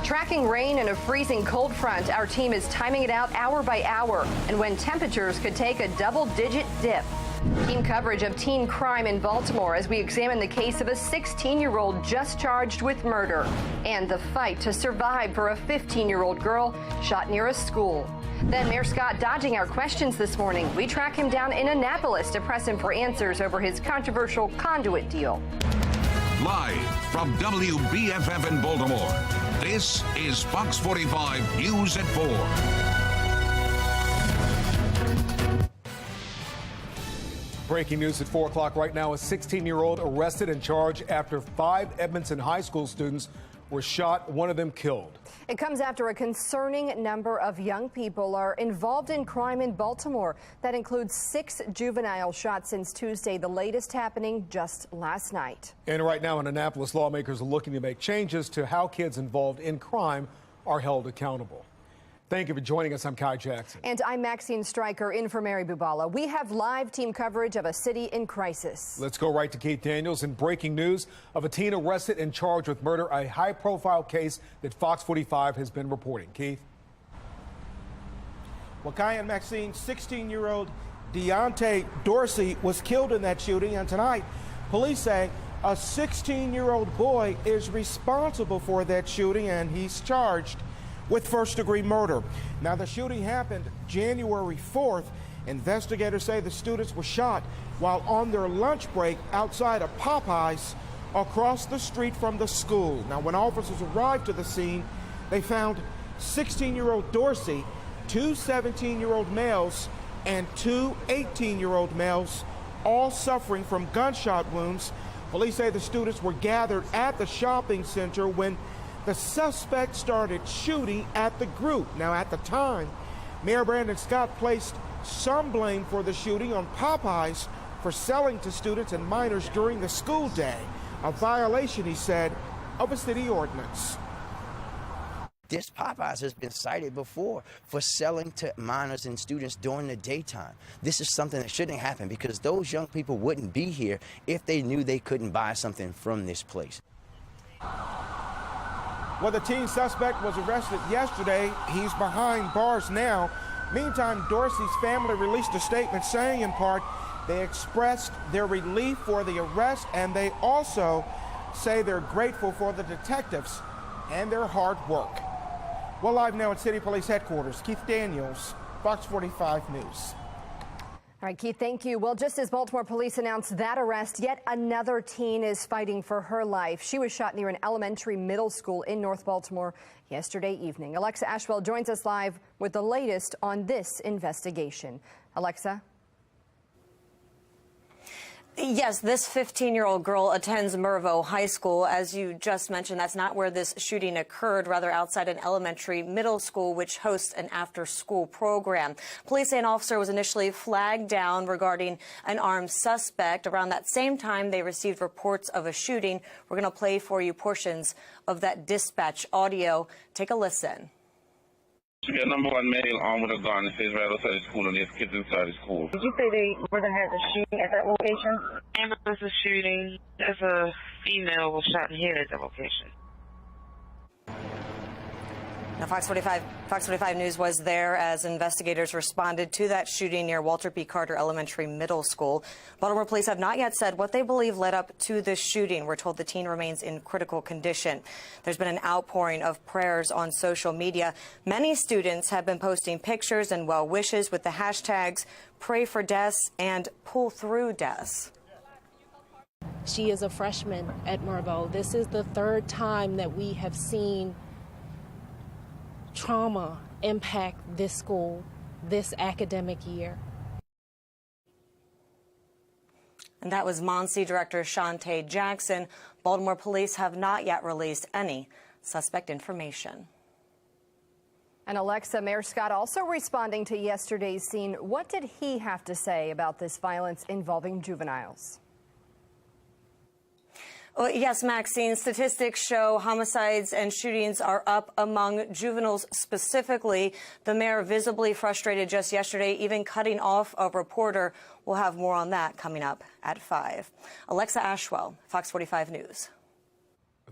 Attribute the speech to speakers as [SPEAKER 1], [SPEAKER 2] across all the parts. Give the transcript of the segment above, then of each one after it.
[SPEAKER 1] Tracking rain and a freezing cold front, our team is timing it out hour by hour and when temperatures could take a double-digit dip. Team coverage of teen crime in Baltimore as we examine the case of a 16-year-old just charged with murder and the fight to survive for a 15-year-old girl shot near a school. Then Mayor Scott dodging our questions this morning. We track him down in Annapolis to press him for answers over his controversial Conduit deal.
[SPEAKER 2] Live from WBFF in Baltimore, this is Fox 45 News at 4.
[SPEAKER 3] Breaking news at 4 o'clock right now. A 16-year-old arrested and charged after 5 Edmondson High School students were shot, one of them killed.
[SPEAKER 1] It comes after a concerning number of young people are involved in crime in Baltimore. That includes 6 juveniles shot since Tuesday, the latest happening just last night. And
[SPEAKER 3] right now in Annapolis, lawmakers are looking to make changes to how kids involved in crime are held accountable. Thank you for joining us. I'm Kai Jackson.
[SPEAKER 1] And I'm Maxine Stryker in for Mary Bubala. We have live team coverage of a city in crisis.
[SPEAKER 3] Let's go right to Keith Daniels in breaking news of a teen arrested and charged with murder, a high-profile case that Fox 45 has been reporting. Keith?
[SPEAKER 4] Well, Kai and Maxine, 16-year-old Deontay Dorsey was killed in that shooting, and tonight police say a 16-year-old boy is responsible for that shooting, and he's charged with first-degree murder. Now, the shooting happened January 4th. Investigators say the students were shot while on their lunch break outside of Popeyes across the street from the school. Now, when officers arrived to the scene, they found 16-year-old Dorsey, 2 17-year-old males, and 2 18-year-old males, all suffering from gunshot wounds. Police say the students were gathered at the shopping center when the suspect started shooting at the group. Now, at the time, Mayor Brandon Scott placed some blame for the shooting on Popeyes for selling to students and minors during the school day, a violation, he said, of a city ordinance.
[SPEAKER 5] This Popeyes has been cited before for selling to minors and students during the daytime. This is something that shouldn't happen because those young people wouldn't be here if they knew they couldn't buy something from this place.
[SPEAKER 4] Well, the teen suspect was arrested yesterday. He's behind bars now. Meantime, Dorsey's family released a statement saying, in part, they expressed their relief for the arrest, and they also say they're grateful for the detectives and their hard work. Well, live now at City Police Headquarters, Keith Daniels, Fox 45 News.
[SPEAKER 1] All right, Keith, thank you. Well, just as Baltimore police announced that arrest, yet another teen is fighting for her life. She was shot near an elementary middle school in North Baltimore yesterday evening. Alexa Ashwell joins us live with the latest on this investigation. Alexa?
[SPEAKER 6] Yes, this 15-year-old girl attends Mervo High School. As you just mentioned, that's not where this shooting occurred, rather outside an elementary middle school, which hosts an after-school program. Police say an officer was initially flagged down regarding an armed suspect. Around that same time, they received reports of a shooting. We're going to play for you portions of that dispatch audio. Take a listen.
[SPEAKER 7] Should be a number 1 male armed with a gun. It says right outside the school and there's kids inside the school.
[SPEAKER 8] Did you say they were going to have the shooting at that location?
[SPEAKER 9] Ambulance is shooting. There's a female was shot in here at that location.
[SPEAKER 6] Now, Fox 45 News was there as investigators responded to that shooting near Walter P. Carter Elementary Middle School. Baltimore police have not yet said what they believe led up to this shooting. We're told the teen remains in critical condition. There's been an outpouring of prayers on social media. Many students have been posting pictures and well wishes with the hashtags Pray for Des and Pull Through Des.
[SPEAKER 10] She is a freshman at Mervo. This is the 3rd time that we have seen trauma impact this school this academic year.
[SPEAKER 6] And that was Monsi Director Shantae Jackson. Baltimore police have not yet released any suspect information.
[SPEAKER 1] And Alexa, Mayor Scott also responding to yesterday's scene. What did he have to say about this violence involving juveniles?
[SPEAKER 6] Well, yes, Maxine, statistics show homicides and shootings are up among juveniles specifically. The mayor visibly frustrated just yesterday, even cutting off a reporter. We'll have more on that coming up at 5. Alexa Ashwell, Fox 45 News.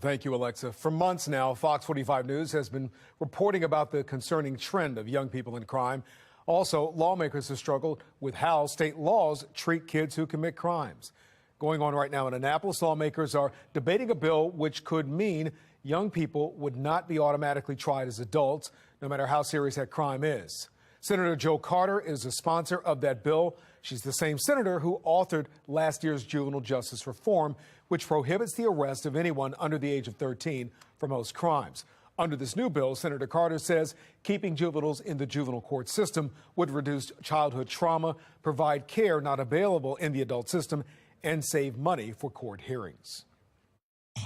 [SPEAKER 3] Thank you, Alexa. For months now, Fox 45 News has been reporting about the concerning trend of young people in crime. Also, lawmakers have struggled with how state laws treat kids who commit crimes. Going on right now in Annapolis, lawmakers are debating a bill which could mean young people would not be automatically tried as adults, no matter how serious that crime is. Senator Jo Carter is a sponsor of that bill. She's the same senator who authored last year's juvenile justice reform, which prohibits the arrest of anyone under the age of 13 for most crimes. Under this new bill, Senator Carter says keeping juveniles in the juvenile court system would reduce childhood trauma, provide care not available in the adult system, and save money for court hearings.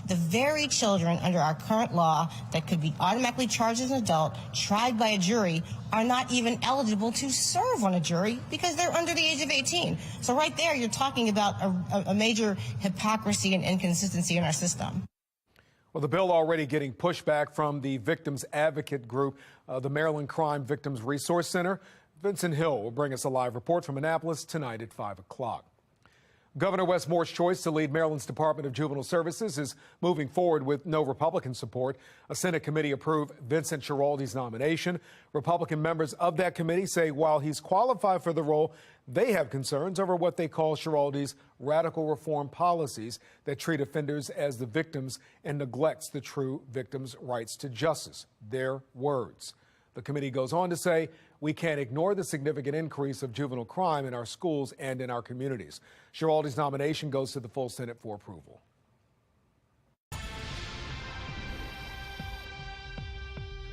[SPEAKER 11] The very children under our current law that could be automatically charged as an adult, tried by a jury, are not even eligible to serve on a jury because they're under the age of 18. So right there, you're talking about a major hypocrisy and inconsistency in our system.
[SPEAKER 3] Well, the bill already getting pushback from the victims advocate group, the Maryland Crime Victims Resource Center. Vincent Hill will bring us a live report from Annapolis tonight at 5 o'clock. Governor Wes Moore's choice to lead Maryland's Department of Juvenile Services is moving forward with no Republican support. A Senate committee approved Vincent Schiraldi's nomination. Republican members of that committee say while he's qualified for the role, they have concerns over what they call Schiraldi's radical reform policies that treat offenders as the victims and neglects the true victims' rights to justice. Their words. The committee goes on to say, we can't ignore the significant increase of juvenile crime in our schools and in our communities. Schiraldi's nomination goes to the full Senate for approval.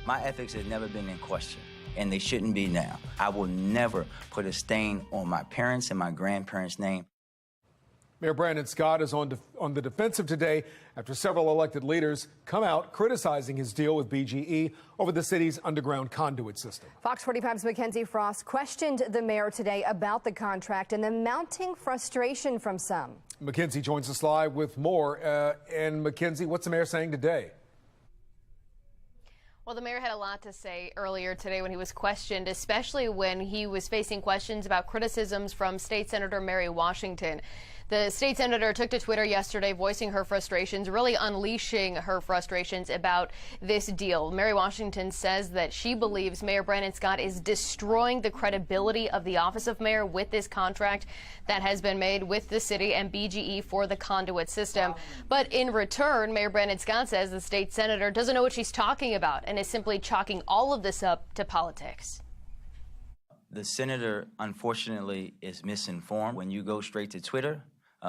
[SPEAKER 5] My ethics have never been in question, and they shouldn't be now. I will never put a stain on my parents' and my grandparents' name.
[SPEAKER 3] Mayor Brandon Scott is on the defensive today after several elected leaders come out criticizing his deal with BGE over the city's underground conduit system.
[SPEAKER 1] Fox 45's Mackenzie Frost questioned the mayor today about the contract and the mounting frustration from some.
[SPEAKER 3] Mackenzie joins us live with more. And Mackenzie, what's the mayor saying today?
[SPEAKER 12] Well, the mayor had a lot to say earlier today when he was questioned, especially when he was facing questions about criticisms from State Senator Mary Washington. The state senator took to Twitter yesterday voicing her frustrations, really unleashing her frustrations about this deal. Mary Washington says that she believes Mayor Brandon Scott is destroying the credibility of the office of mayor with this contract that has been made with the city and BGE for the conduit system. But in return, Mayor Brandon Scott says the state senator doesn't know what she's talking about and is simply chalking all of this up to politics.
[SPEAKER 5] The senator, unfortunately, is misinformed. When you go straight to Twitter,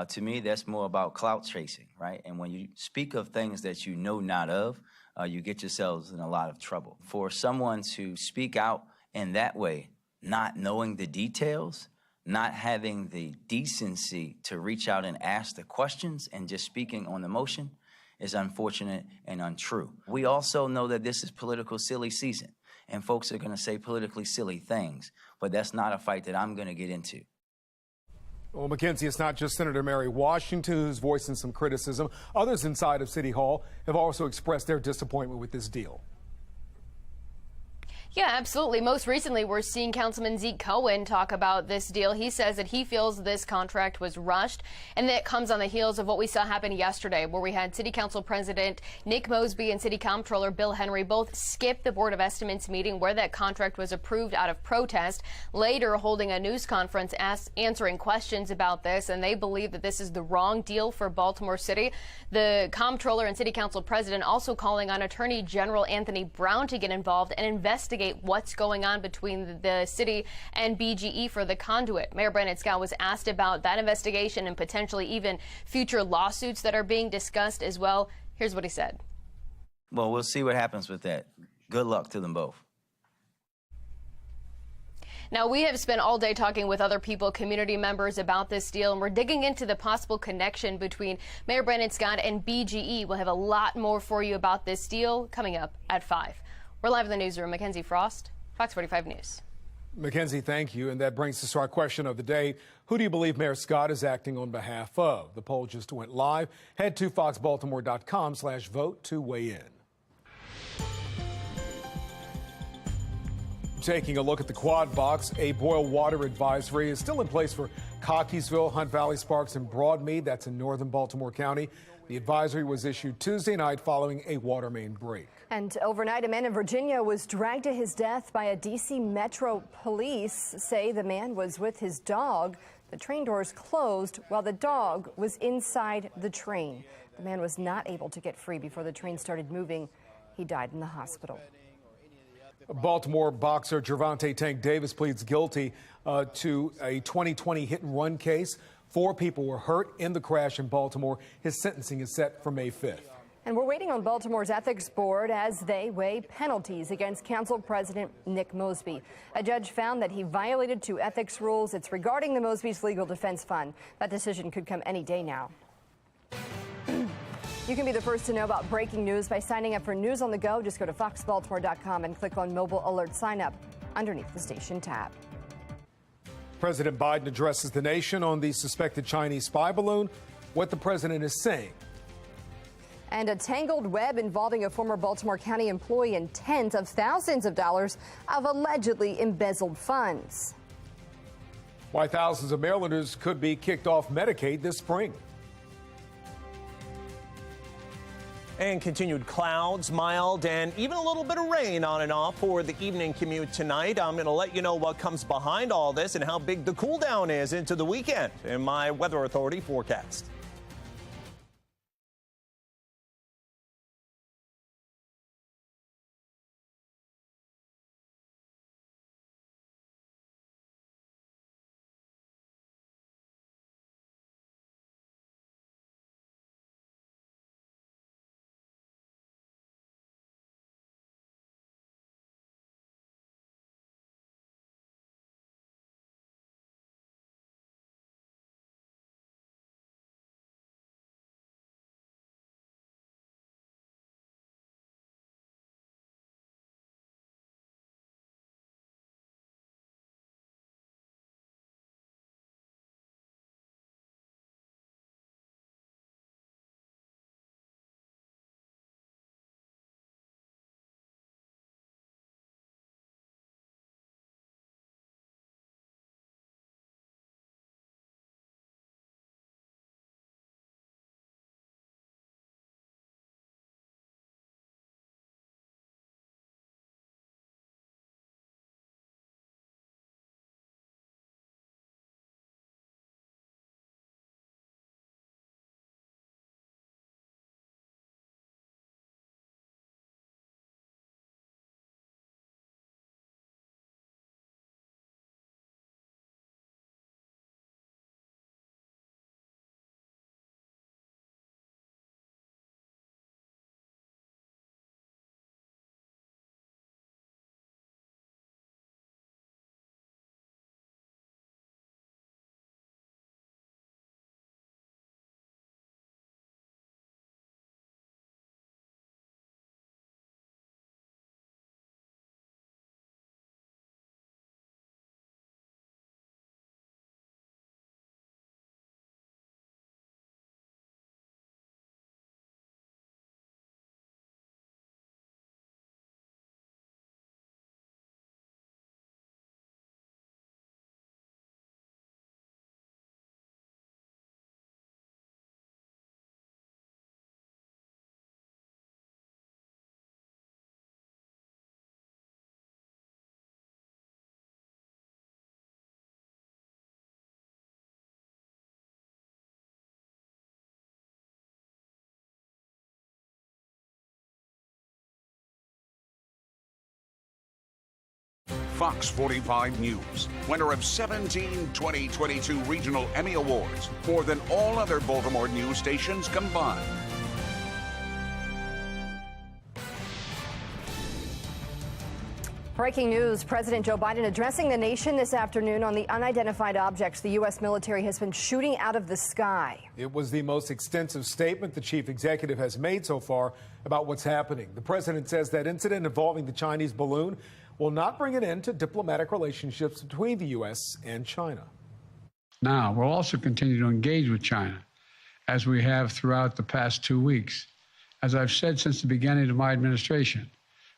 [SPEAKER 5] to me, that's more about clout chasing, right? And when you speak of things that you know not of, you get yourselves in a lot of trouble. For someone to speak out in that way, not knowing the details, not having the decency to reach out and ask the questions and just speaking on emotion is unfortunate and untrue. We also know that this is political silly season, and folks are going to say politically silly things, but that's not a fight that I'm going to get into.
[SPEAKER 3] Well, Mackenzie, it's not just Senator Mary Washington who's voicing some criticism. Others inside of City Hall have also expressed their disappointment with this deal.
[SPEAKER 12] Yeah, absolutely. Most recently, we're seeing Councilman Zeke Cohen talk about this deal. He says that he feels this contract was rushed, and that comes on the heels of what we saw happen yesterday, where we had City Council President Nick Mosby and City Comptroller Bill Henry both skip the Board of Estimates meeting where that contract was approved out of protest, later holding a news conference answering questions about this, and they believe that this is the wrong deal for Baltimore City. The Comptroller and City Council President also calling on Attorney General Anthony Brown to get involved and investigate what's going on between the city and BGE for the conduit. Mayor Brandon Scott was asked about that investigation and potentially even future lawsuits that are being discussed as well. Here's what he said.
[SPEAKER 5] Well, we'll see what happens with that. Good luck to them both.
[SPEAKER 12] Now, we have spent all day talking with other people, community members, about this deal, and we're digging into the possible connection between Mayor Brandon Scott and BGE. We'll have a lot more for you about this deal coming up at 5. We're live in the newsroom. Mackenzie Frost, Fox 45 News.
[SPEAKER 3] Mackenzie, thank you. And that brings us to our question of the day. Who do you believe Mayor Scott is acting on behalf of? The poll just went live. Head to foxbaltimore.com/vote to weigh in. Taking a look at the quad box, a boil water advisory is still in place for Cockeysville, Hunt Valley, Sparks, and Broadmead. That's in northern Baltimore County. The advisory was issued Tuesday night following a water main break.
[SPEAKER 1] And overnight, a man in Virginia was dragged to his death by a D.C. Metro police. Say the man was with his dog. The train doors closed while the dog was inside the train. The man was not able to get free before the train started moving. He died in the hospital.
[SPEAKER 3] Baltimore boxer Gervonta Tank Davis pleads guilty to a 2020 hit-and-run case. 4 people were hurt in the crash in Baltimore. His sentencing is set for May 5th.
[SPEAKER 1] And we're waiting on Baltimore's ethics board as they weigh penalties against Council President Nick Mosby. A judge found that he violated 2 ethics rules. It's regarding the Mosby's Legal Defense Fund. That decision could come any day now. You can be the first to know about breaking news by signing up for News on the Go. Just go to foxbaltimore.com and click on Mobile Alert Sign Up underneath the station tab.
[SPEAKER 3] President Biden addresses the nation on the suspected Chinese spy balloon, what the president is saying.
[SPEAKER 1] And a tangled web involving a former Baltimore County employee and tens of thousands of dollars of allegedly embezzled funds.
[SPEAKER 3] Why thousands of Marylanders could be kicked off Medicaid this spring.
[SPEAKER 13] And continued clouds, mild, and even a little bit of rain on and off for the evening commute tonight. I'm going to let you know what comes behind all this and how big the cool down is into the weekend in my Weather Authority forecast.
[SPEAKER 2] Fox 45 News, winner of 17 2022 Regional Emmy Awards, more than all other Baltimore news stations combined.
[SPEAKER 1] Breaking news, President Joe Biden addressing the nation this afternoon on the unidentified objects the U.S. military has been shooting out of the sky.
[SPEAKER 3] It was the most extensive statement the chief executive has made so far about what's happening. The president says that incident involving the Chinese balloon will not bring an end to diplomatic relationships between the U.S. and China.
[SPEAKER 14] Now, we'll also continue to engage with China, as we have throughout the past 2 weeks. As I've said since the beginning of my administration,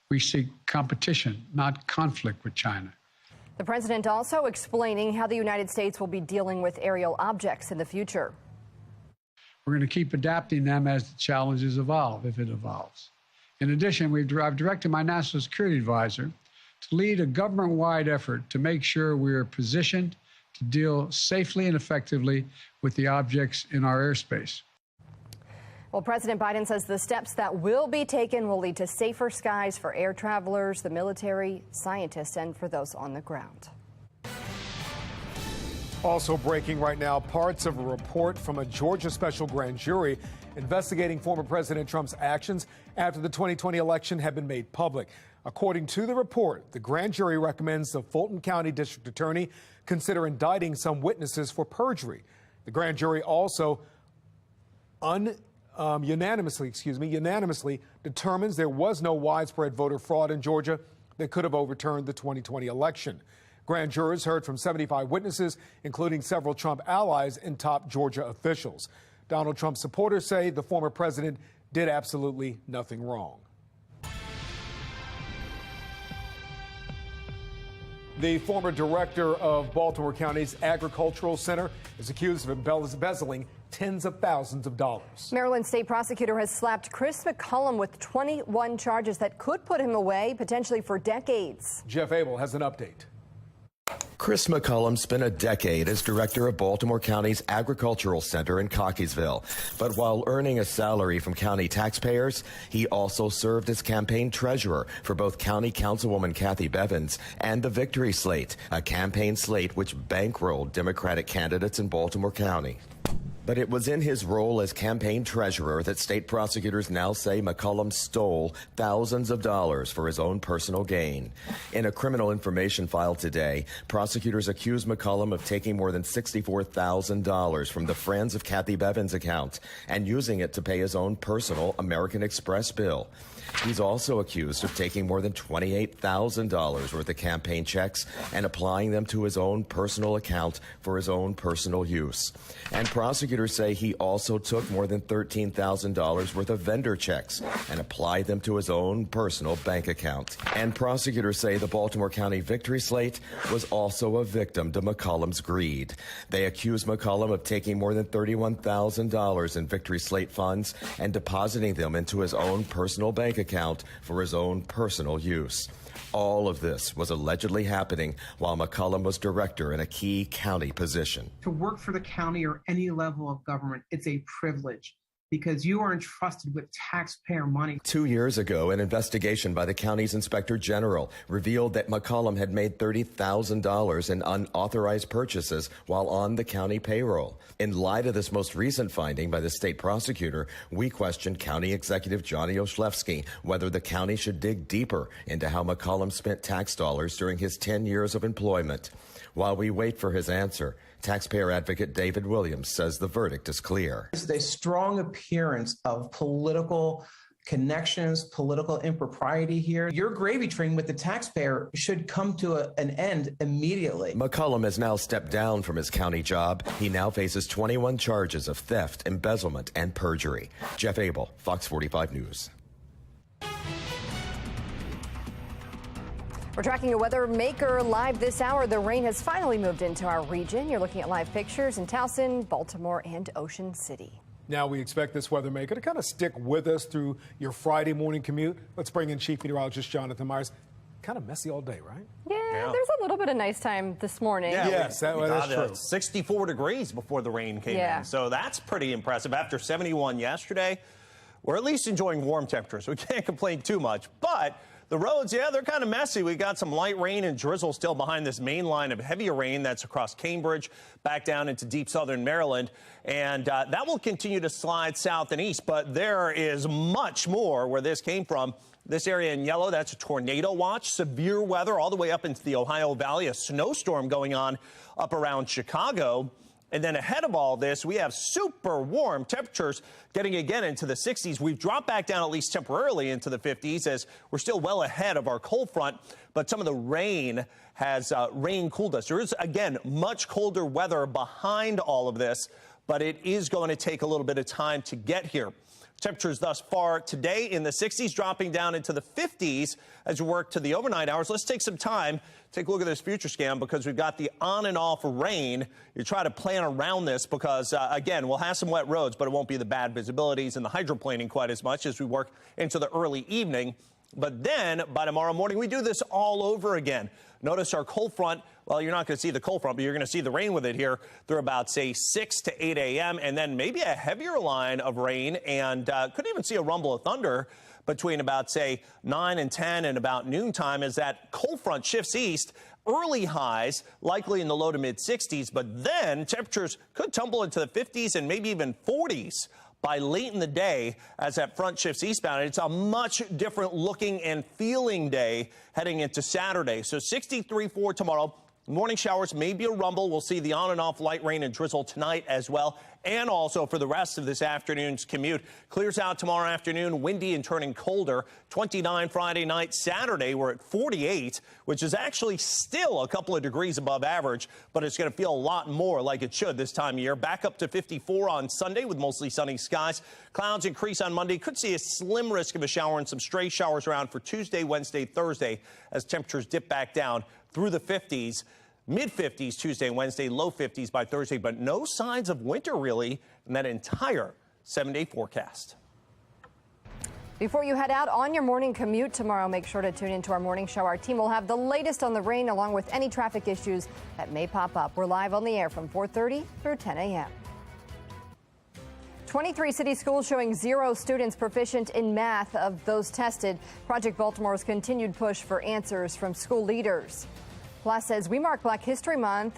[SPEAKER 14] we seek competition, not conflict with China.
[SPEAKER 1] The president also explaining how the United States will be dealing with aerial objects in the future.
[SPEAKER 14] We're going to keep adapting them as the challenges evolve, if it evolves. In addition, I've directed my national security advisor to lead a government-wide effort to make sure we are positioned to deal safely and effectively with the objects in our airspace.
[SPEAKER 1] Well, President Biden says the steps that will be taken will lead to safer skies for air travelers, the military, scientists, and for those on the ground.
[SPEAKER 3] Also breaking right now, parts of a report from a Georgia special grand jury investigating former President Trump's actions after the 2020 election have been made public. According to the report, the grand jury recommends the Fulton County District Attorney consider indicting some witnesses for perjury. The grand jury also unanimously determines there was no widespread voter fraud in Georgia that could have overturned the 2020 election. Grand jurors heard from 75 witnesses, including several Trump allies and top Georgia officials. Donald Trump supporters say the former president did absolutely nothing wrong. The former director of Baltimore County's Agricultural Center is accused of embezzling tens of thousands of dollars.
[SPEAKER 1] Maryland state prosecutor has slapped Chris McCollum with 21 charges that could put him away potentially for decades.
[SPEAKER 3] Jeff Abel has an update.
[SPEAKER 15] Chris McCollum spent a decade as director of Baltimore County's Agricultural Center in Cockeysville. But while earning a salary from county taxpayers, he also served as campaign treasurer for both County Councilwoman Kathy Bevins and the Victory Slate, a campaign slate which bankrolled Democratic candidates in Baltimore County. But it was in his role as campaign treasurer that state prosecutors now say McCollum stole thousands of dollars for his own personal gain. In a criminal information file today, prosecutors accuse McCollum of taking more than $64,000 from the Friends of Kathy Bevins account and using it to pay his own personal American Express bill. He's also accused of taking more than $28,000 worth of campaign checks and applying them to his own personal account for his own personal use. And prosecutors say he also took more than $13,000 worth of vendor checks and applied them to his own personal bank account. And prosecutors say the Baltimore County Victory Slate was also a victim to McCollum's greed. They accuse McCollum of taking more than $31,000 in Victory Slate funds and depositing them into his own personal bank account for his own personal use. All of this was allegedly happening while McCollum was director in a key county position.
[SPEAKER 16] To work for the county or any level of government, it's a privilege because you are entrusted with taxpayer money.
[SPEAKER 15] 2 years ago, an investigation by the county's inspector general revealed that McCollum had made $30,000 in unauthorized purchases while on the county payroll. In light of this most recent finding by the state prosecutor, we questioned County Executive Johnny Oslewski whether the county should dig deeper into how McCollum spent tax dollars during his 10 years of employment. While we wait for his answer, taxpayer advocate David Williams says the verdict is clear.
[SPEAKER 16] There's a strong appearance of political connections, political impropriety here. Your gravy train with the taxpayer should come to an end immediately.
[SPEAKER 15] McCollum has now stepped down from his county job. He now faces 21 charges of theft, embezzlement, and perjury. Jeff Abel, Fox 45 News.
[SPEAKER 1] We're tracking a weather maker live this hour. The rain has finally moved into our region. You're looking at live pictures in Towson, Baltimore, and Ocean City.
[SPEAKER 3] Now we expect this weather maker to kind of stick with us through your Friday morning commute. Let's bring in Chief Meteorologist Jonathan Myers. Kind of messy all day, right?
[SPEAKER 1] Yeah, there's a little bit of nice time this morning.
[SPEAKER 13] Yeah,
[SPEAKER 3] yes, that's true.
[SPEAKER 13] 64 degrees before the rain came in, so that's pretty impressive. After 71 yesterday, we're at least enjoying warm temperatures. We can't complain too much, but the roads, they're kind of messy. We got some light rain and drizzle still behind this main line of heavier rain that's across Cambridge, back down into deep southern Maryland. And that will continue to slide south and east. But there is much more where this came from. This area in yellow, that's a tornado watch. Severe weather all the way up into the Ohio Valley. A snowstorm going on up around Chicago. And then ahead of all this, we have super warm temperatures getting again into the 60s. We've dropped back down at least temporarily into the 50s as we're still well ahead of our cold front. But some of the rain has rain cooled us. There is, again, much colder weather behind all of this. but it is going to take a little bit of time to get here. Temperatures thus far today in the 60s, dropping down into the 50s as we work to the overnight hours. Let's take some time, take a look at this future scan, because we've got the on and off rain. You try to plan around this because, again, we'll have some wet roads, but it won't be the bad visibilities and the hydroplaning quite as much as we work into the early evening. But then by tomorrow morning, we do this all over again. Notice our cold front. Well, you're not going to see the cold front, but you're going to see the rain with it here through about, say, 6 to 8 a.m. and then maybe a heavier line of rain, and could even see a rumble of thunder between about, say, 9 and 10 and about noontime as that cold front shifts east. Early highs likely in the low to mid 60s, but then temperatures could tumble into the 50s and maybe even 40s by late in the day as that front shifts eastbound. It's a much different looking and feeling day heading into Saturday. So 63 for tomorrow. Morning showers, maybe a rumble. We'll see the on and off light rain and drizzle tonight as well. And also for the rest of this afternoon's commute. Clears out tomorrow afternoon, windy and turning colder. 29 Friday night. Saturday, we're at 48, which is actually still a couple of degrees above average, but it's going to feel a lot more like it should this time of year. Back up to 54 on Sunday with mostly sunny skies. Clouds increase on Monday. Could see a slim risk of a shower and some stray showers around for Tuesday, Wednesday, Thursday as temperatures dip back down through the 50s. Mid-50s Tuesday and Wednesday, low 50s by Thursday, but no signs of winter really in that entire 7-day forecast.
[SPEAKER 1] Before you head out on your morning commute tomorrow, make sure to tune into our morning show. Our team will have the latest on the rain along with any traffic issues that may pop up. We're live on the air from 4:30 through 10 a.m. 23 city schools showing 0 students proficient in math of those tested. Project Baltimore's continued push for answers from school leaders. Plus, as we mark Black History Month,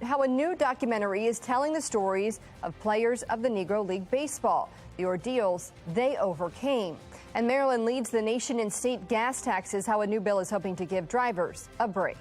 [SPEAKER 1] how a new documentary is telling the stories of players of the Negro League baseball, the ordeals they overcame. And Maryland leads the nation in state gas taxes, how a new bill is hoping to give drivers a break.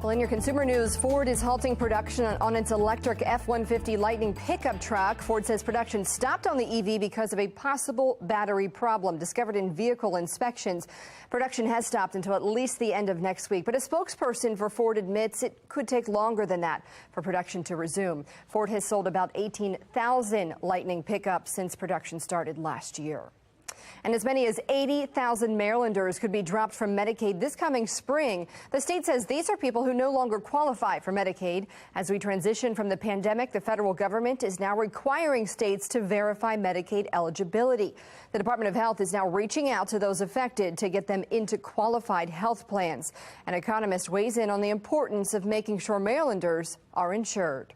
[SPEAKER 1] Well, in your consumer news, Ford is halting production on its electric F-150 Lightning pickup truck. Ford says production stopped on the EV because of a possible battery problem discovered in vehicle inspections. Production has stopped until at least the end of next week, but a spokesperson for Ford admits it could take longer than that for production to resume. Ford has sold about 18,000 Lightning pickups since production started last year. And as many as 80,000 Marylanders could be dropped from Medicaid this coming spring. The state says these are people who no longer qualify for Medicaid. As we transition from the pandemic, the federal government is now requiring states to verify Medicaid eligibility. The Department of Health is now reaching out to those affected to get them into qualified health plans. An economist weighs in on the importance of making sure Marylanders are insured.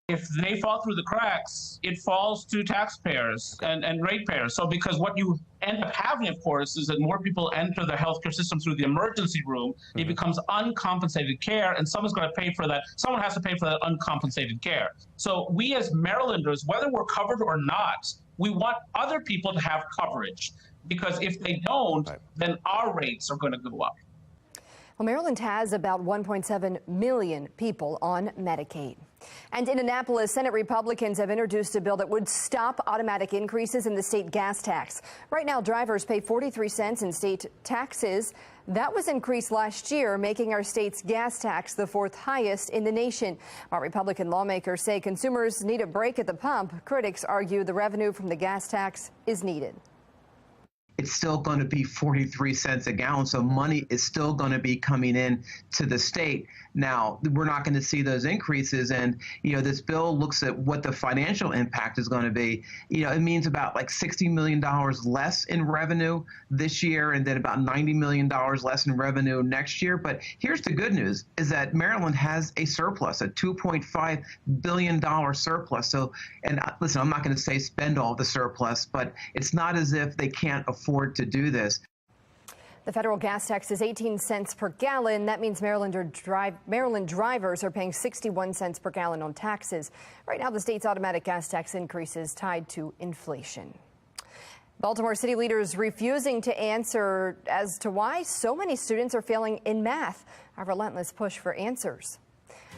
[SPEAKER 17] If they fall through the cracks, it falls to taxpayers and ratepayers. So because what you end up having, of course, is that more people enter the healthcare system through the emergency room. It becomes uncompensated care, and someone's going to pay for that. Someone has to pay for that uncompensated care. So we as Marylanders, whether we're covered or not, we want other people to have coverage, because if they don't, then our rates are going to go up.
[SPEAKER 1] Well, Maryland has about 1.7 million people on Medicaid. And in Annapolis, Senate Republicans have introduced a bill that would stop automatic increases in the state gas tax. Right now, drivers pay 43 cents in state taxes. That was increased last year, making our state's gas tax the fourth highest in the nation. While Republican lawmakers say consumers need a break at the pump, critics argue the revenue from the gas tax is needed.
[SPEAKER 16] It's still going to be 43 cents a gallon, so money is still going to be coming in to the state. Now, we're not going to see those increases, and this bill looks at what the financial impact is going to be. It means about like $60 million less in revenue this year, and then about $90 million less in revenue next year. But here's the good news, is that Maryland has a surplus, a $2.5 billion surplus. So, and listen, I'm not going to say spend all the surplus, but it's not as if they can't afford to do this.
[SPEAKER 1] The federal gas tax is 18 cents per gallon. That means Maryland drivers are paying 61 cents per gallon on taxes. Right now, the state's automatic gas tax increase is tied to inflation. Baltimore city leaders refusing to answer as to why so many students are failing in math. A relentless push for answers.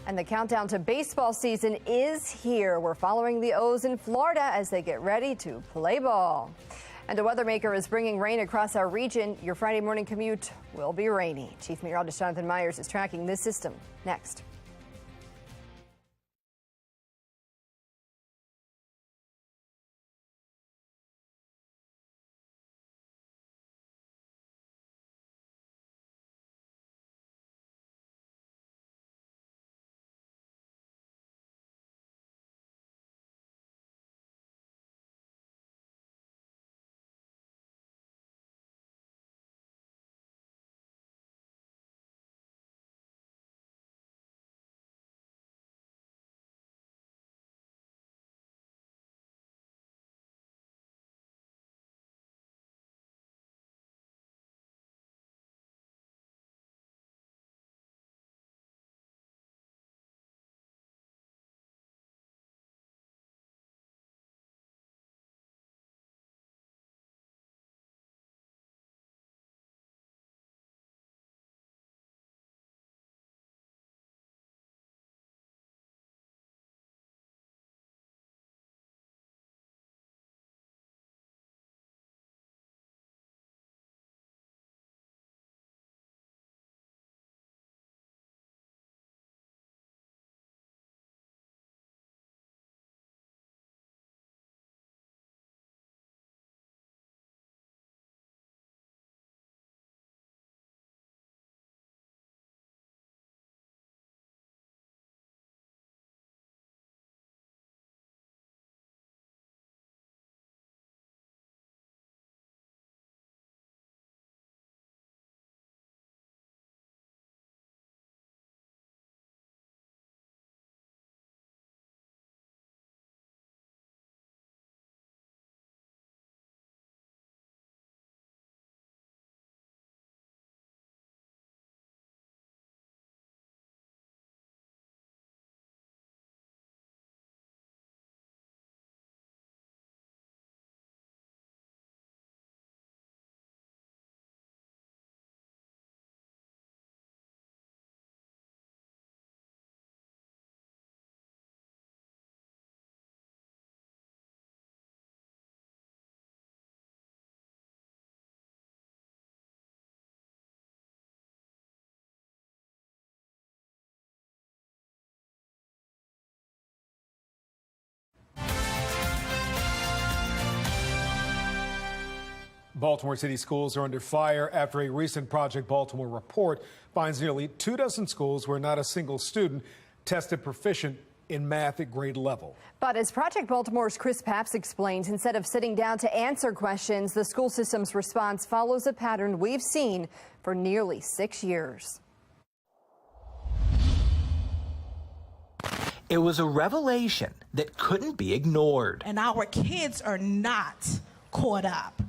[SPEAKER 1] And the countdown to baseball season is here. We're following the O's in Florida as they get ready to play ball. And a weather maker is bringing rain across our region. Your Friday morning commute will be rainy. Chief Meteorologist Jonathan Myers is tracking this system next.
[SPEAKER 3] Baltimore City schools are under fire after a recent Project Baltimore report finds nearly 24 schools where not a single student tested proficient in math at grade level.
[SPEAKER 1] But as Project Baltimore's Chris Papps explains, instead of sitting down to answer questions, the school system's response follows a pattern we've seen for nearly 6 years.
[SPEAKER 18] It was a revelation that couldn't be ignored.
[SPEAKER 19] And our kids are not caught up,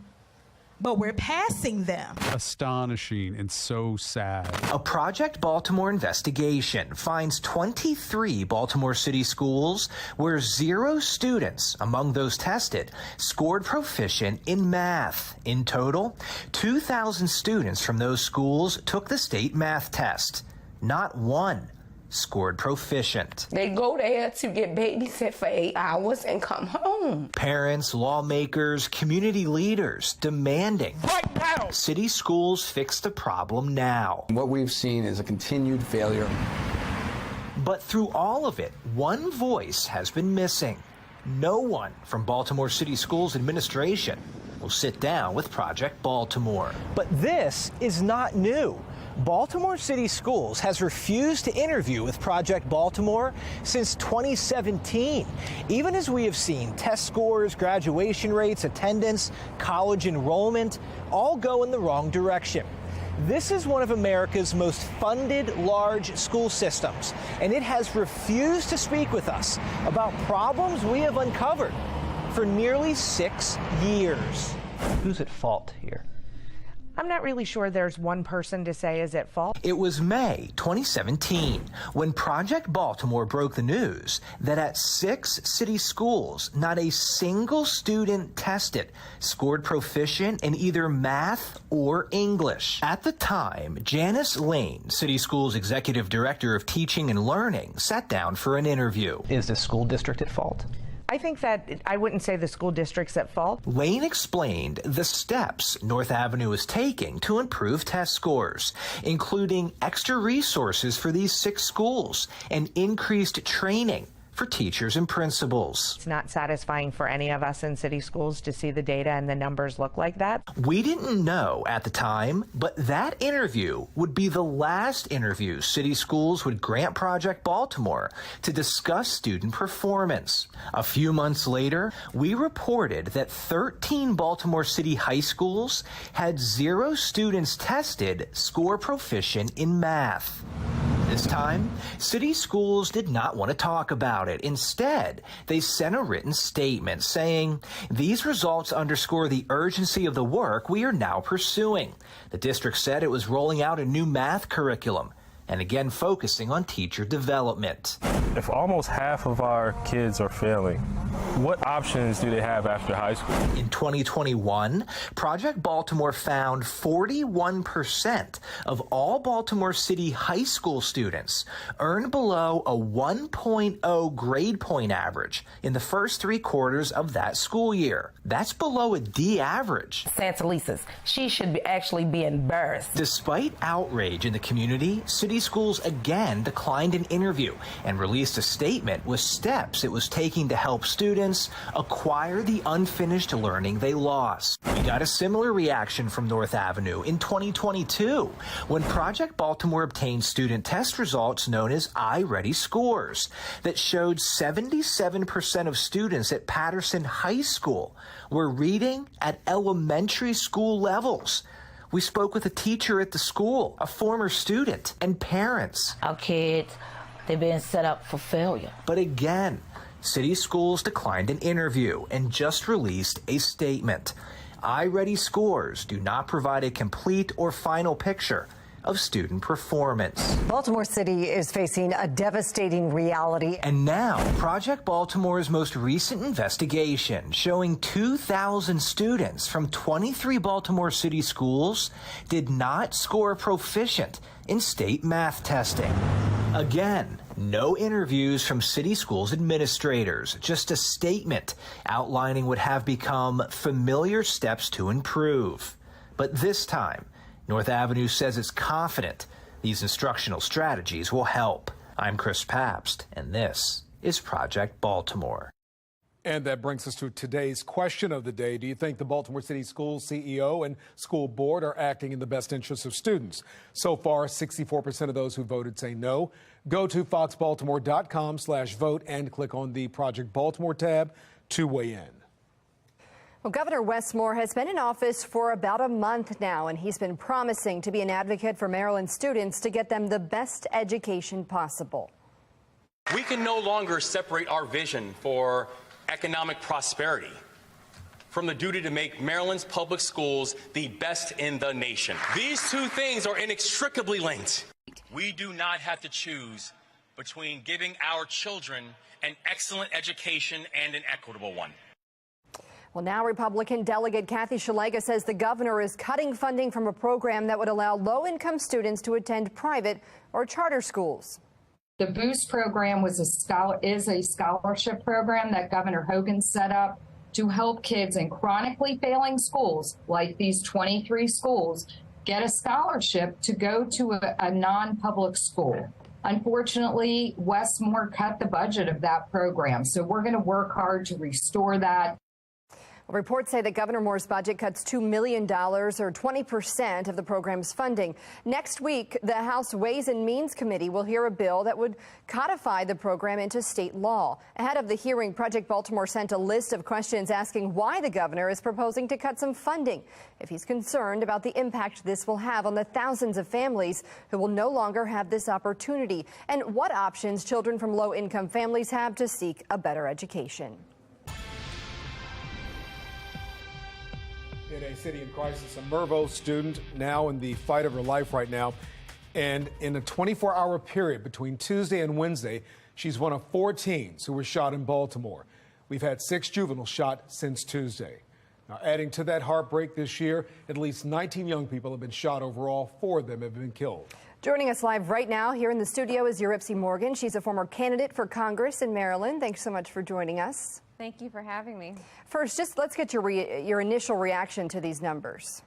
[SPEAKER 19] but we're passing them.
[SPEAKER 20] Astonishing and so sad.
[SPEAKER 18] A Project Baltimore investigation finds 23 Baltimore City schools where 0 students among those tested scored proficient in math. In total, 2,000 students from those schools took the state math test. Not one scored proficient.
[SPEAKER 21] They go there to get babysat for 8 hours and come home.
[SPEAKER 18] Parents, lawmakers, community leaders demanding right now city schools fix the problem now.
[SPEAKER 22] What we've seen is a continued failure.
[SPEAKER 18] But through all of it, one voice has been missing. No one from Baltimore City Schools administration will sit down with Project Baltimore.
[SPEAKER 13] But this is not new. Baltimore City Schools has refused to interview with Project Baltimore since 2017, even as we have seen test scores, graduation rates, attendance, college enrollment all go in the wrong direction. This is one of America's most funded large school systems, and it has refused to speak with us about problems we have uncovered for nearly 6 years. Who's at fault here?
[SPEAKER 23] I'm not really sure there's one person to say is at fault.
[SPEAKER 18] It was May 2017 when Project Baltimore broke the news that at 6 city schools, not a single student tested scored proficient in either math or English. At the time, Janice Lane, City Schools Executive Director of Teaching and Learning, sat down for an interview.
[SPEAKER 13] Is the school district at fault?
[SPEAKER 23] I think that I wouldn't say the school district's at fault.
[SPEAKER 18] Lane explained the steps North Avenue is taking to improve test scores, including extra resources for these 6 schools and increased training for teachers and principals.
[SPEAKER 23] It's not satisfying for any of us in city schools to see the data and the numbers look like that.
[SPEAKER 18] We didn't know at the time, but that interview would be the last interview city schools would grant Project Baltimore to discuss student performance. A few months later, we reported that 13 Baltimore City high schools had 0 students tested score proficient in math. This time, city schools did not want to talk about it. Instead, they sent a written statement saying, "These results underscore the urgency of the work we are now pursuing." The district said it was rolling out a new math curriculum and again focusing on teacher development.
[SPEAKER 24] If almost half of our kids are failing, what options do they have after high school?
[SPEAKER 18] In 2021, Project Baltimore found 41% of all Baltimore City high school students earned below a 1.0 grade point average in the first 3 quarters of that school year. That's below a D average.
[SPEAKER 21] Santa Lisa's, she should actually be embarrassed.
[SPEAKER 18] Despite outrage in the community, city schools again declined an interview and released a statement with steps it was taking to help students acquire the unfinished learning they lost. We got a similar reaction from North Avenue in 2022 when Project Baltimore obtained student test results known as iReady scores that showed 77% of students at Patterson High School were reading at elementary school levels. We spoke with a teacher at the school, a former student, and parents.
[SPEAKER 21] Our kids, they've been set up for failure.
[SPEAKER 18] But again, city schools declined an interview and just released a statement. iReady scores do not provide a complete or final picture of student performance.
[SPEAKER 25] Baltimore City is facing a devastating reality.
[SPEAKER 18] And now, Project Baltimore's most recent investigation showing 2,000 students from 23 Baltimore City schools did not score proficient in state math testing. Again, no interviews from city schools administrators, just a statement outlining what have become familiar steps to improve. But this time, North Avenue says it's confident these instructional strategies will help. I'm Chris Papst, and this is Project Baltimore.
[SPEAKER 3] And that brings us to today's question of the day. Do you think the Baltimore City Schools CEO and school board are acting in the best interests of students? So far, 64% of those who voted say no. Go to foxbaltimore.com/vote and click on the Project Baltimore tab to weigh in.
[SPEAKER 1] Well, Governor Wes Moore has been in office for about a month now, and he's been promising to be an advocate for Maryland students to get them the best education possible.
[SPEAKER 4] We can no longer separate our vision for economic prosperity from the duty to make Maryland's public schools the best in the nation. These two things are inextricably linked. We do not have to choose between giving our children an excellent education and an equitable one.
[SPEAKER 1] Well, now Republican Delegate Kathy Shalega says the governor is cutting funding from a program that would allow low-income students to attend private or charter schools.
[SPEAKER 7] The Boost program is a scholarship program that Governor Hogan set up to help kids in chronically failing schools, like these 23 schools, get a scholarship to go to a non-public school. Unfortunately, Wes Moore cut the budget of that program, so we're going to work hard to restore that.
[SPEAKER 1] Reports say that Governor Moore's budget cuts $2 million, or 20% of the program's funding. Next week, the House Ways and Means Committee will hear a bill that would codify the program into state law. Ahead of the hearing, Project Baltimore sent a list of questions asking why the governor is proposing to cut some funding, if he's concerned about the impact this will have on the thousands of families who will no longer have this opportunity, and what options children from low-income families have to seek a better education.
[SPEAKER 3] In a city in crisis, a Mervo student now in the fight of her life right now. And in a 24-hour period between Tuesday and Wednesday, she's one of 4 teens who were shot in Baltimore. We've had 6 juveniles shot since Tuesday. Now, adding to that heartbreak this year, at least 19 young people have been shot overall. 4 of them have been killed.
[SPEAKER 1] Joining us live right now here in the studio is Yuripsi Morgan. She's a former candidate for Congress in Maryland. Thanks so much for joining us.
[SPEAKER 8] Thank you for having me.
[SPEAKER 1] First, let's get your initial reaction to these numbers.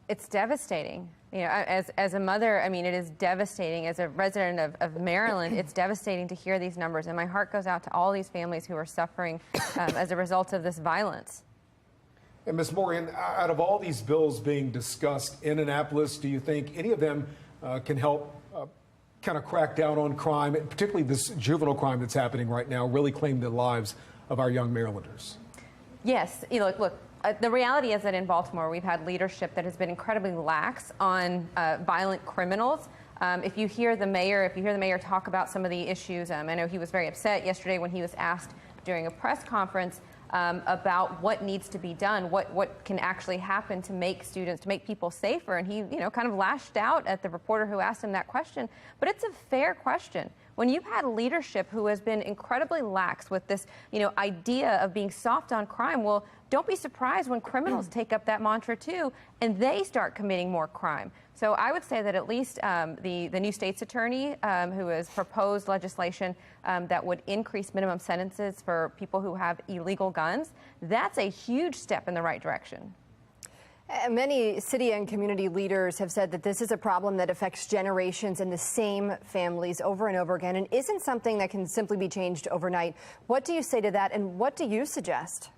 [SPEAKER 8] It's devastating. You know, as a mother, I mean, it is devastating. As a resident of Maryland, it's devastating to hear these numbers, and my heart goes out to all these families who are suffering as a result of this violence.
[SPEAKER 3] And Ms. Morgan, out of all these bills being discussed in Annapolis, do you think any of them can help kind of crack down on crime, and particularly this juvenile crime that's happening right now, really claim the lives of our young Marylanders?
[SPEAKER 8] Yes. You know, look, the reality is that in Baltimore, we've had leadership that has been incredibly lax on violent criminals. If you hear the mayor talk about some of the issues, I know he was very upset yesterday when he was asked during a press conference about what needs to be done, what can actually happen to make people safer. And he, you know, kind of lashed out at the reporter who asked him that question. But it's a fair question. When you've had leadership who has been incredibly lax with this, you know, idea of being soft on crime, well, don't be surprised when criminals take up that mantra too, and they start committing more crime. So I would say that at least the new state's attorney who has proposed legislation that would increase minimum sentences for people who have illegal guns, that's a huge step in the right direction.
[SPEAKER 1] Many city and community leaders have said that this is a problem that affects generations and the same families over and over again and isn't something that can simply be changed overnight. What do you say to that, and what do you suggest?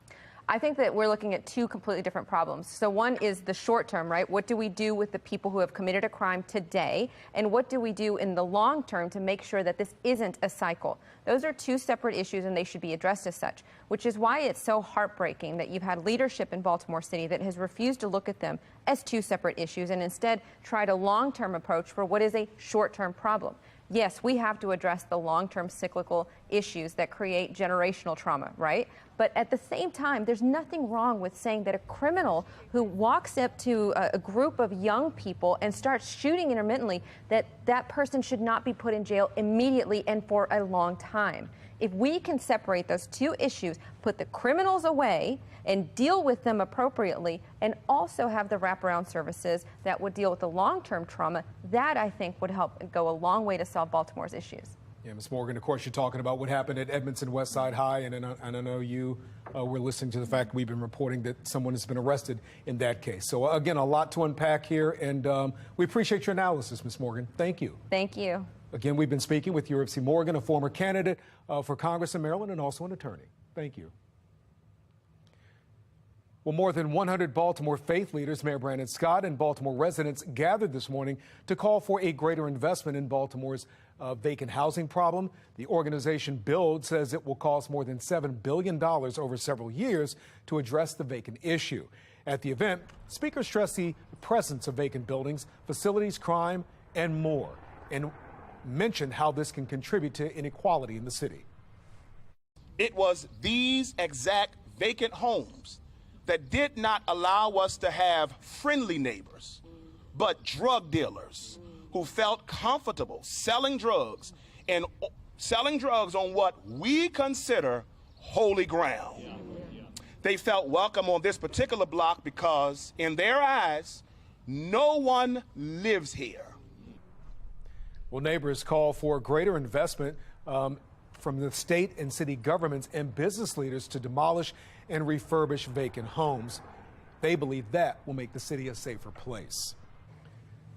[SPEAKER 8] I think that we're looking at 2 completely different problems. So one is the short term, right? What do we do with the people who have committed a crime today? And what do we do in the long term to make sure that this isn't a cycle? Those are 2 separate issues, and they should be addressed as such, which is why it's so heartbreaking that you've had leadership in Baltimore City that has refused to look at them as 2 separate issues and instead tried a long-term approach for what is a short-term problem. Yes, we have to address the long-term cyclical issues that create generational trauma, right? But at the same time, there's nothing wrong with saying that a criminal who walks up to a group of young people and starts shooting intermittently, that person should not be put in jail immediately and for a long time. If we can separate those 2 issues, put the criminals away and deal with them appropriately, and also have the wraparound services that would deal with the long-term trauma, that I think would help go a long way to solve Baltimore's issues.
[SPEAKER 3] Yeah, Ms. Morgan, of course, you're talking about what happened at Edmondson Westside High, and I know you were listening to the fact we've been reporting that someone has been arrested in that case. So, again, a lot to unpack here, and we appreciate your analysis, Ms. Morgan. Thank you.
[SPEAKER 8] Thank you.
[SPEAKER 3] Again, we've been speaking with Yuripsi Morgan, a former candidate for Congress in Maryland and also an attorney. Thank you. Well, more than 100 Baltimore faith leaders, Mayor Brandon Scott, and Baltimore residents gathered this morning to call for a greater investment in Baltimore's vacant housing problem. The organization Build says it will cost more than $7 billion over several years to address the vacant issue. At the event, speakers stressed the presence of vacant buildings, facilities, crime, and more, and mentioned how this can contribute to inequality in the city.
[SPEAKER 5] It was these exact vacant homes that did not allow us to have friendly neighbors, but drug dealers who felt comfortable selling drugs and selling drugs on what we consider holy ground. They felt welcome on this particular block because, in their eyes, no one lives here.
[SPEAKER 3] Well, neighbors call for greater investment from the state and city governments and business leaders to demolish and refurbish vacant homes. They believe that will make the city a safer place.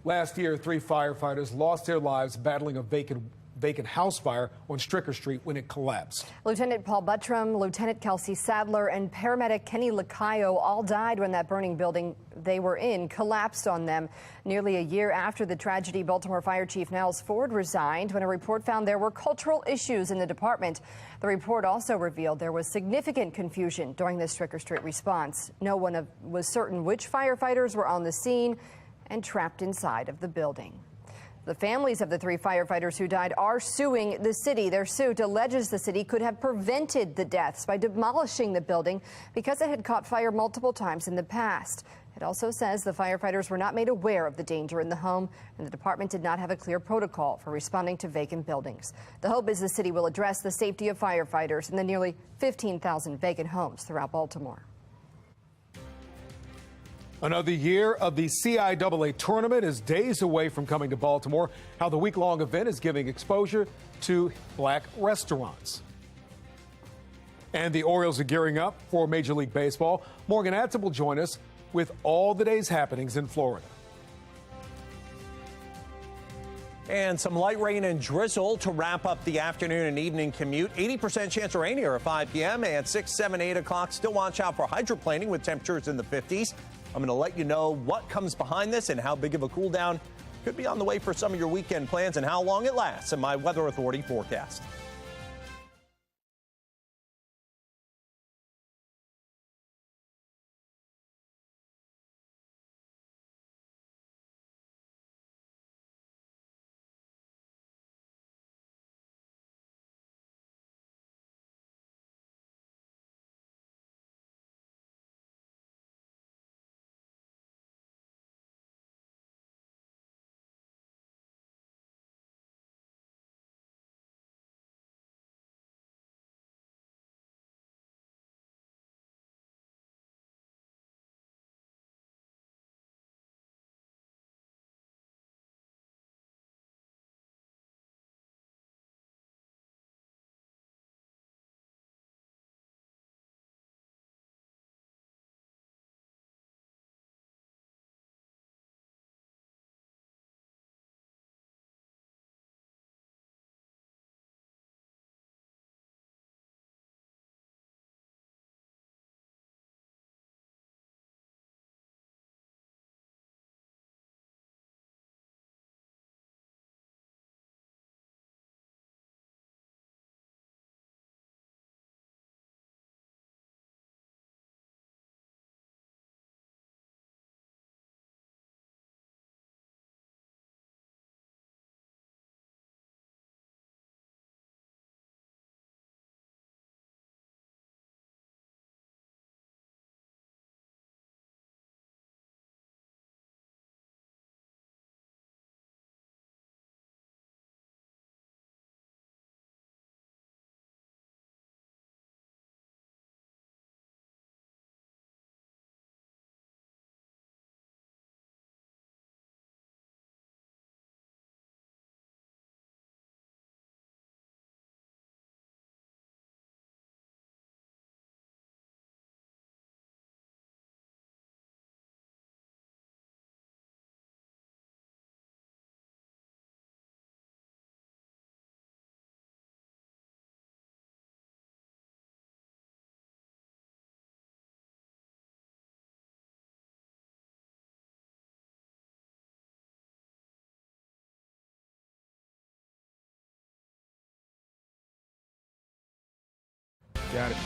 [SPEAKER 3] Last year, 3 firefighters lost their lives battling a vacant house fire on Stricker Street when it collapsed.
[SPEAKER 1] Lieutenant Paul Buttram, Lieutenant Kelsey Sadler, and paramedic Kenny Lacayo all died when that burning building they were in collapsed on them. Nearly a year after the tragedy, Baltimore Fire Chief Nels Ford resigned when a report found there were cultural issues in the department. The report also revealed there was significant confusion during the Stricker Street response. No one was certain which firefighters were on the scene and trapped inside of the building. The families of the 3 firefighters who died are suing the city. Their suit alleges the city could have prevented the deaths by demolishing the building because it had caught fire multiple times in the past. It also says the firefighters were not made aware of the danger in the home, and the department did not have a clear protocol for responding to vacant buildings. The hope is the city will address the safety of firefighters in the nearly 15,000 vacant homes throughout Baltimore.
[SPEAKER 3] Another year of the CIAA tournament is days away from coming to Baltimore. How the week-long event is giving exposure to black restaurants. And the Orioles are gearing up for Major League Baseball. Morgan Atson will join us with all the day's happenings in Florida.
[SPEAKER 13] And some light rain and drizzle to wrap up the afternoon and evening commute. 80% chance of rain here at 5 p.m. and 6, 7, 8 o'clock. Still watch out for hydroplaning with temperatures in the 50s. I'm going to let you know what comes behind this and how big of a cool down could be on the way for some of your weekend plans and how long it lasts in my Weather Authority forecast.
[SPEAKER 3] Got it.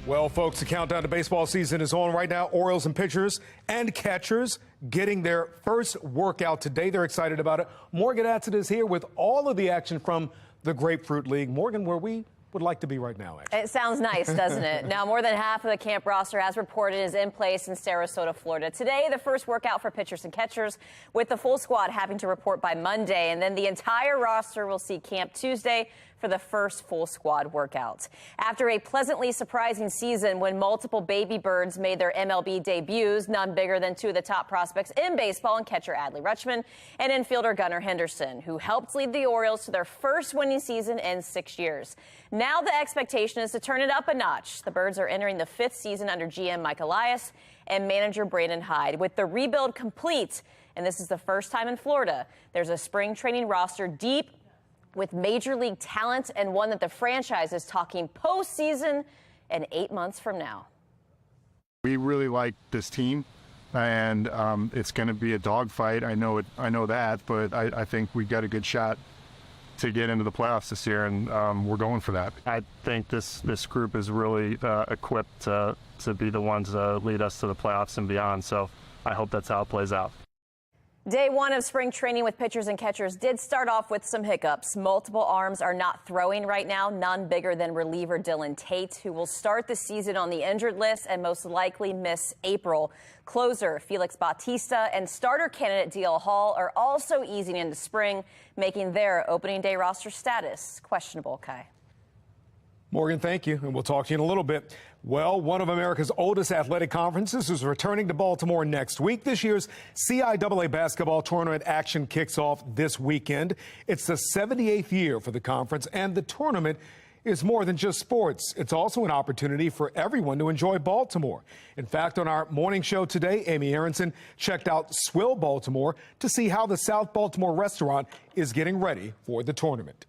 [SPEAKER 3] Well, folks, the countdown to baseball season is on right now. Orioles and pitchers and catchers getting their first workout today. They're excited about it. Morgan Atson is here with all of the action from the Grapefruit League. Morgan, where we would like to be right now, actually.
[SPEAKER 6] It sounds nice, doesn't it? Now, more than half of the camp roster, as reported, is in place in Sarasota, Florida. Today, the first workout for pitchers and catchers, with the full squad having to report by Monday. And then the entire roster will see camp Tuesday for the first full squad workout. After a pleasantly surprising season when multiple baby birds made their MLB debuts, none bigger than two of the top prospects in baseball, and catcher Adley Rutschman and infielder Gunnar Henderson, who helped lead the Orioles to their first winning season in 6 years. Now the expectation is to turn it up a notch. The Birds are entering the 5th season under GM Mike Elias and manager Brandon Hyde. With the rebuild complete, and this is the first time in Florida, there's a spring training roster deep with major league talent, and one that the franchise is talking postseason and 8 months from now.
[SPEAKER 9] We really like this team, and it's going to be a dogfight. I know that, but I think we got a good shot to get into the playoffs this year, and we're going for that. I think this group is really equipped to be the ones to lead us to the playoffs and beyond. So I hope that's how it plays out.
[SPEAKER 6] Day one of spring training with pitchers and catchers did start off with some hiccups. Multiple arms are not throwing right now, none bigger than reliever Dylan Tate, who will start the season on the injured list and most likely miss April. Closer Felix Bautista and starter candidate DL Hall are also easing into spring, making their opening day roster status questionable. Kai.
[SPEAKER 3] Morgan, thank you, and we'll talk to you in a little bit. Well, one of America's oldest athletic conferences is returning to Baltimore next week. This year's CIAA basketball tournament action kicks off this weekend. It's the 78th year for the conference, and the tournament is more than just sports. It's also an opportunity for everyone to enjoy Baltimore. In fact, on our morning show today, Amy Aronson checked out Swill Baltimore to see how the South Baltimore restaurant is getting ready for the tournament.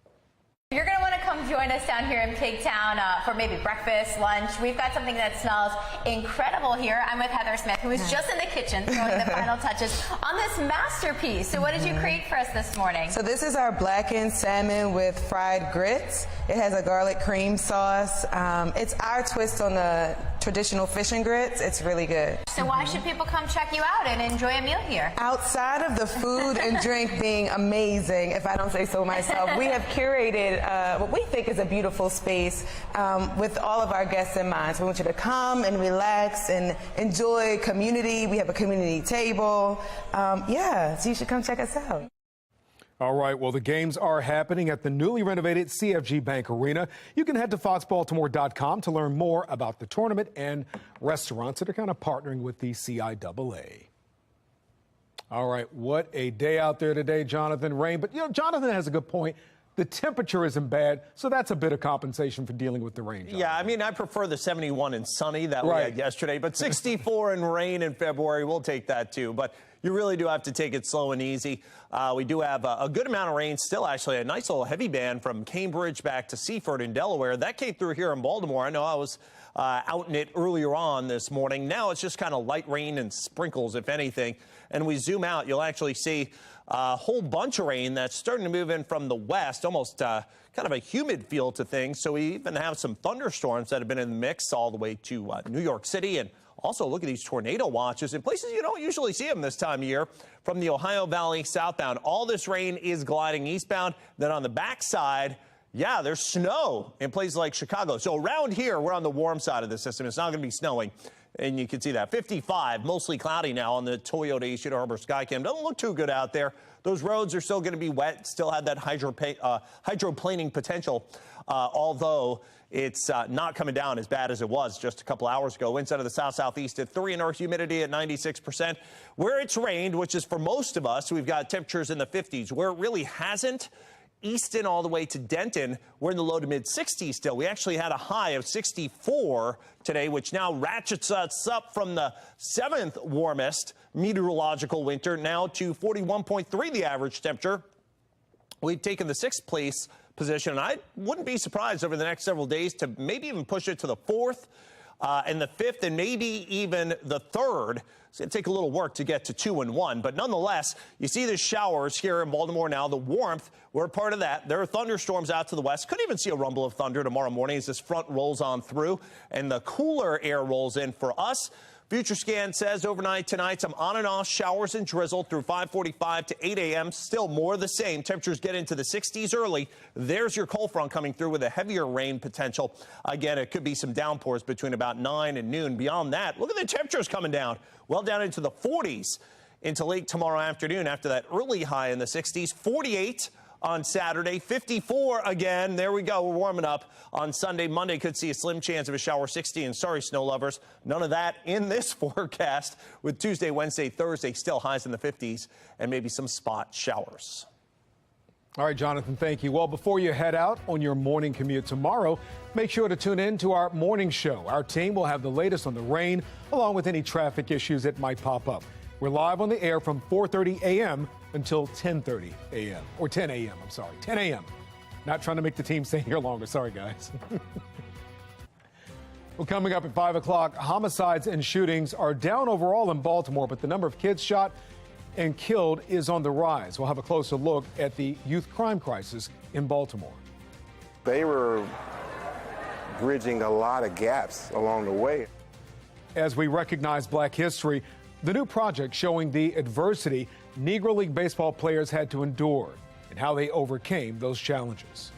[SPEAKER 10] You're going to want to come join us down here in Pig Town for maybe breakfast, lunch. We've got something that smells incredible here. I'm with Heather Smith, who was just in the kitchen throwing the final touches on this masterpiece. So what did you create for us this morning?
[SPEAKER 11] So this is our blackened salmon with fried grits. It has a garlic cream sauce. It's our twist on the traditional fish and grits. It's really good.
[SPEAKER 10] So why should people come check you out and enjoy a meal here?
[SPEAKER 11] Outside of the food and drink being amazing, if I don't say so myself, we have curated what we think is a beautiful space with all of our guests in mind. So we want you to come and relax and enjoy community. We have a community table. So you should come check us out.
[SPEAKER 3] All right, well, the games are happening at the newly renovated CFG Bank Arena. You can head to foxbaltimore.com to learn more about the tournament and restaurants that are kind of partnering with the CIAA. All right, what a day out there today, Jonathan. Rain, but, Jonathan has a good point. The temperature isn't bad, so that's a bit of compensation for dealing with the rain, Jonathan.
[SPEAKER 13] Yeah, I mean, I prefer the 71 and sunny that we had yesterday, but 64 and rain in February, we'll take that too. But you really do have to take it slow and easy. We do have a good amount of rain still, actually. A nice little heavy band from Cambridge back to Seaford in Delaware. That came through here in Baltimore. I know I was out in it earlier on this morning. Now it's just kind of light rain and sprinkles, if anything. And we zoom out, you'll actually see a whole bunch of rain that's starting to move in from the west, almost kind of a humid feel to things. So we even have some thunderstorms that have been in the mix all the way to New York City. And also look at these tornado watches in places you don't usually see them this time of year. From the Ohio Valley southbound, all this rain is gliding eastbound. Then on the backside, yeah, there's snow in places like Chicago. So around here, we're on the warm side of the system. It's not going to be snowing. And you can see that 55, mostly cloudy now on the Toyota East Harbor Skycam. Doesn't look too good out there. Those roads are still going to be wet, still have that hydroplaning potential, although it's not coming down as bad as it was just a couple hours ago. Winds out of the south-southeast at 3 and our humidity at 96%. Where it's rained, which is for most of us, we've got temperatures in the 50s. Where it really hasn't, Easton all the way to Denton, we're in the low to mid 60s still. We actually had a high of 64 today, which now ratchets us up from the 7th warmest meteorological winter now to 41.3 the average temperature. We've taken the 6th place position, and I wouldn't be surprised over the next several days to maybe even push it to the 4th. and the 5th and maybe even the 3rd. It's going to take a little work to get to 2 and 1, but nonetheless, you see the showers here in Baltimore now. The warmth, we're part of that. There are thunderstorms out to the west. Could even see a rumble of thunder tomorrow morning as this front rolls on through and the cooler air rolls in for us. Future Scan says overnight tonight, some on and off showers and drizzle through 5:45 to 8 a.m. Still more the same. Temperatures get into the 60s early. There's your cold front coming through with a heavier rain potential. Again, it could be some downpours between about 9 and noon. Beyond that, look at the temperatures coming down. Well down into the 40s into late tomorrow afternoon after that early high in the 60s. 48 on Saturday, 54 again. There we go. We're warming up on Sunday. Monday could see a slim chance of a shower, 60. And sorry, snow lovers, none of that in this forecast with Tuesday, Wednesday, Thursday still highs in the 50s and maybe some spot showers.
[SPEAKER 3] All right, Jonathan, thank you. Well, before you head out on your morning commute tomorrow, make sure to tune in to our morning show. Our team will have the latest on the rain, along with any traffic issues that might pop up. We're live on the air from 4:30 a.m. until 10:30 a.m. or 10 a.m. I'm sorry, 10 a.m. Not trying to make the team stay here longer. Sorry, guys. Well, coming up at 5 o'clock, homicides and shootings are down overall in Baltimore, but the number of kids shot and killed is on the rise. We'll have a closer look at the youth crime crisis in Baltimore.
[SPEAKER 2] They were bridging a lot of gaps along the way.
[SPEAKER 3] As we recognize Black history, the new project showing the adversity Negro League baseball players had to endure and how they overcame those challenges.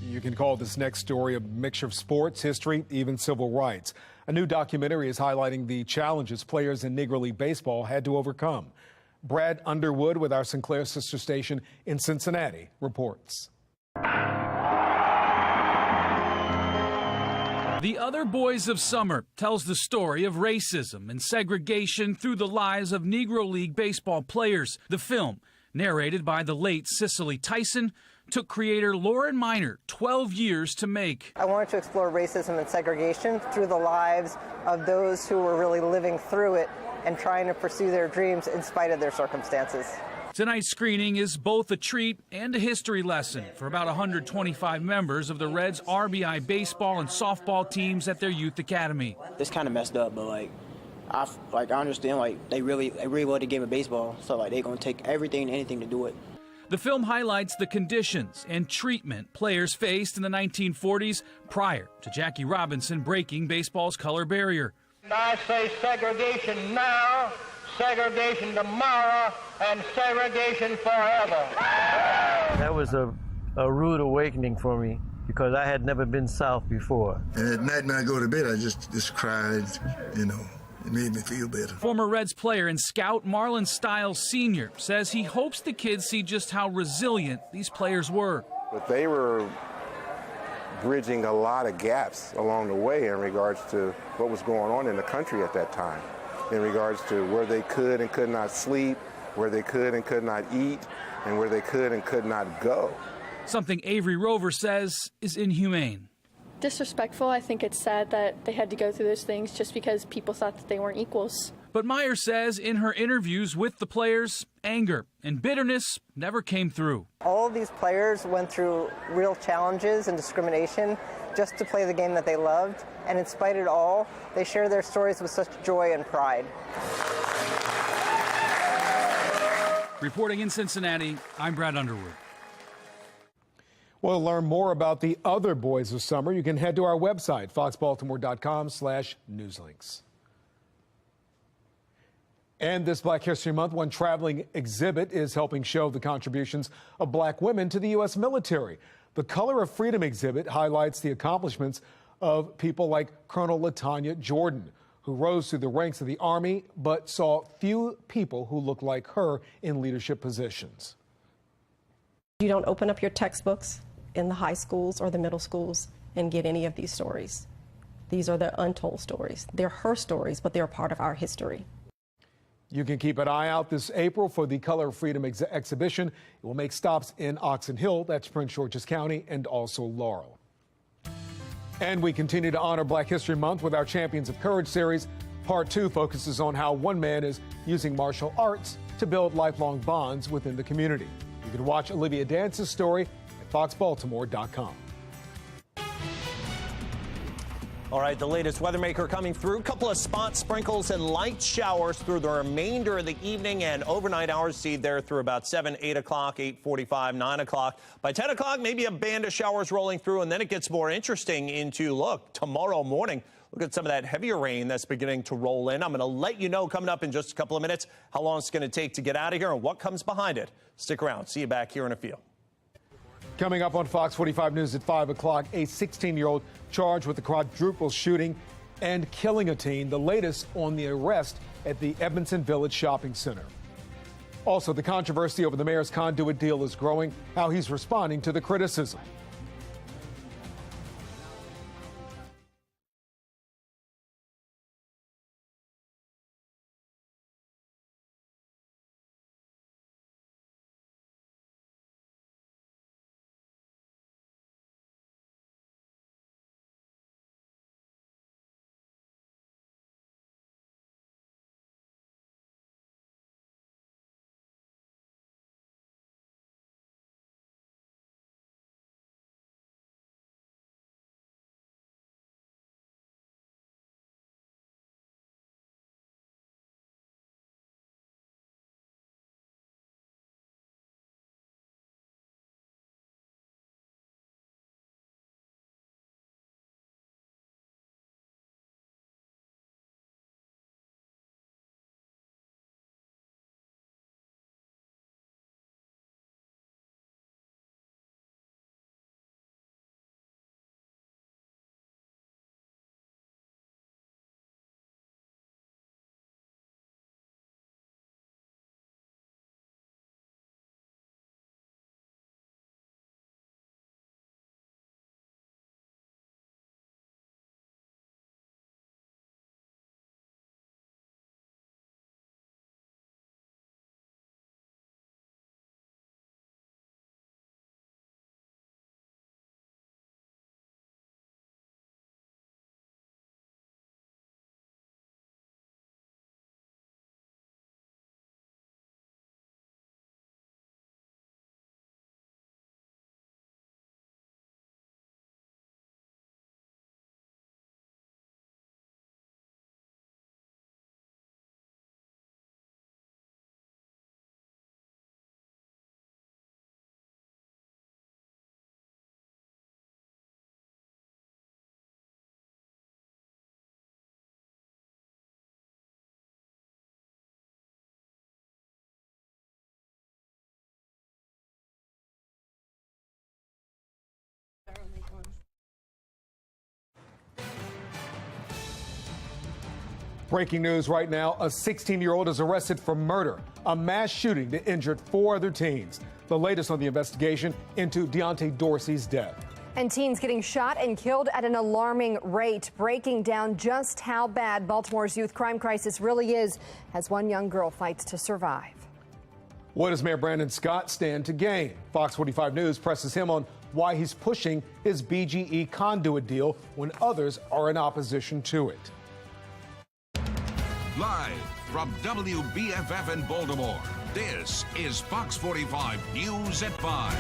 [SPEAKER 3] You can call this next story a mixture of sports, history, even civil rights. A new documentary is highlighting the challenges players in Negro League baseball had to overcome. Brad Underwood with our Sinclair sister station in Cincinnati reports.
[SPEAKER 12] The Other Boys of Summer tells the story of racism and segregation through the lives of Negro League baseball players. The film Narrated by the late Cicely Tyson, took creator Lauren Miner 12 years to make.
[SPEAKER 14] I wanted to explore racism and segregation through the lives of those who were really living through it and trying to pursue their dreams in spite of their circumstances.
[SPEAKER 12] Tonight's screening is both a treat and a history lesson for about 125 members of the Reds RBI baseball and softball teams at their youth academy.
[SPEAKER 15] It's kind of messed up, but I understand they really love the game of baseball, so they're gonna take everything and anything to do it.
[SPEAKER 12] The film highlights the conditions and treatment players faced in the 1940s prior to Jackie Robinson breaking baseball's color barrier.
[SPEAKER 16] I say segregation now, segregation tomorrow, and segregation forever.
[SPEAKER 17] That was a rude awakening for me because I had never been south before.
[SPEAKER 19] And at night when I go to bed, I just cried, you know. It made me feel better.
[SPEAKER 12] Former Reds player and scout Marlon Stiles Sr. says he hopes the kids see just how resilient these players were.
[SPEAKER 2] But they were bridging a lot of gaps along the way in regards to what was going on in the country at that time, in regards to where they could and could not sleep, where they could and could not eat, and where they could and could not go.
[SPEAKER 12] Something Avery Rover says is inhumane.
[SPEAKER 26] Disrespectful. I think it's sad that they had to go through those things just because people thought that they weren't equals.
[SPEAKER 12] But Meyer says in her interviews with the players, anger and bitterness never came through.
[SPEAKER 14] All of these players went through real challenges and discrimination just to play the game that they loved, and in spite of it all, they share their stories with such joy and pride.
[SPEAKER 12] Reporting in Cincinnati, I'm Brad Underwood.
[SPEAKER 3] Well, to learn more about the other boys of summer, you can head to our website, foxbaltimore.com/newslinks. And this Black History Month, one traveling exhibit is helping show the contributions of black women to the U.S. military. The Color of Freedom exhibit highlights the accomplishments of people like Colonel LaTanya Jordan, who rose through the ranks of the Army but saw few people who looked like her in leadership positions.
[SPEAKER 27] You don't open up your textbooks in the high schools or the middle schools and get any of these stories. These are the untold stories. They're her stories, but they're part of our history.
[SPEAKER 3] You can keep an eye out this April for the Color of Freedom exhibition. It will make stops in Oxon Hill, that's Prince George's County, and also Laurel. And we continue to honor Black History Month with our Champions of Courage series. Part 2 focuses on how one man is using martial arts to build lifelong bonds within the community. You can watch Olivia Dance's story at foxbaltimore.com.
[SPEAKER 13] All right, the latest weather maker coming through. Couple of spot sprinkles and light showers through the remainder of the evening and overnight hours. See there through about 7, 8 o'clock, 8:45, 9 o'clock. By 10 o'clock, maybe a band of showers rolling through, and then it gets more interesting into, look, tomorrow morning. Look at some of that heavier rain that's beginning to roll in. I'm going to let you know coming up in just a couple of minutes how long it's going to take to get out of here and what comes behind it. Stick around. See you back here in a few.
[SPEAKER 3] Coming up on Fox 45 News at 5 o'clock, a 16-year-old charged with the quadruple shooting and killing a teen, the latest on the arrest at the Edmondson Village Shopping Center. Also, the controversy over the mayor's Conduit deal is growing, how he's responding to the criticism. Breaking news right now. A 16-year-old is arrested for murder, a mass shooting that injured 4 other teens. The latest on the investigation into Deontay Dorsey's death.
[SPEAKER 1] And teens getting shot and killed at an alarming rate, breaking down just how bad Baltimore's youth crime crisis really is as one young girl fights to survive.
[SPEAKER 3] What does Mayor Brandon Scott stand to gain? Fox 45 News presses him on why he's pushing his BGE Conduit deal when others are in opposition to it.
[SPEAKER 18] Live from WBFF in Baltimore, this is Fox 45 News at 5.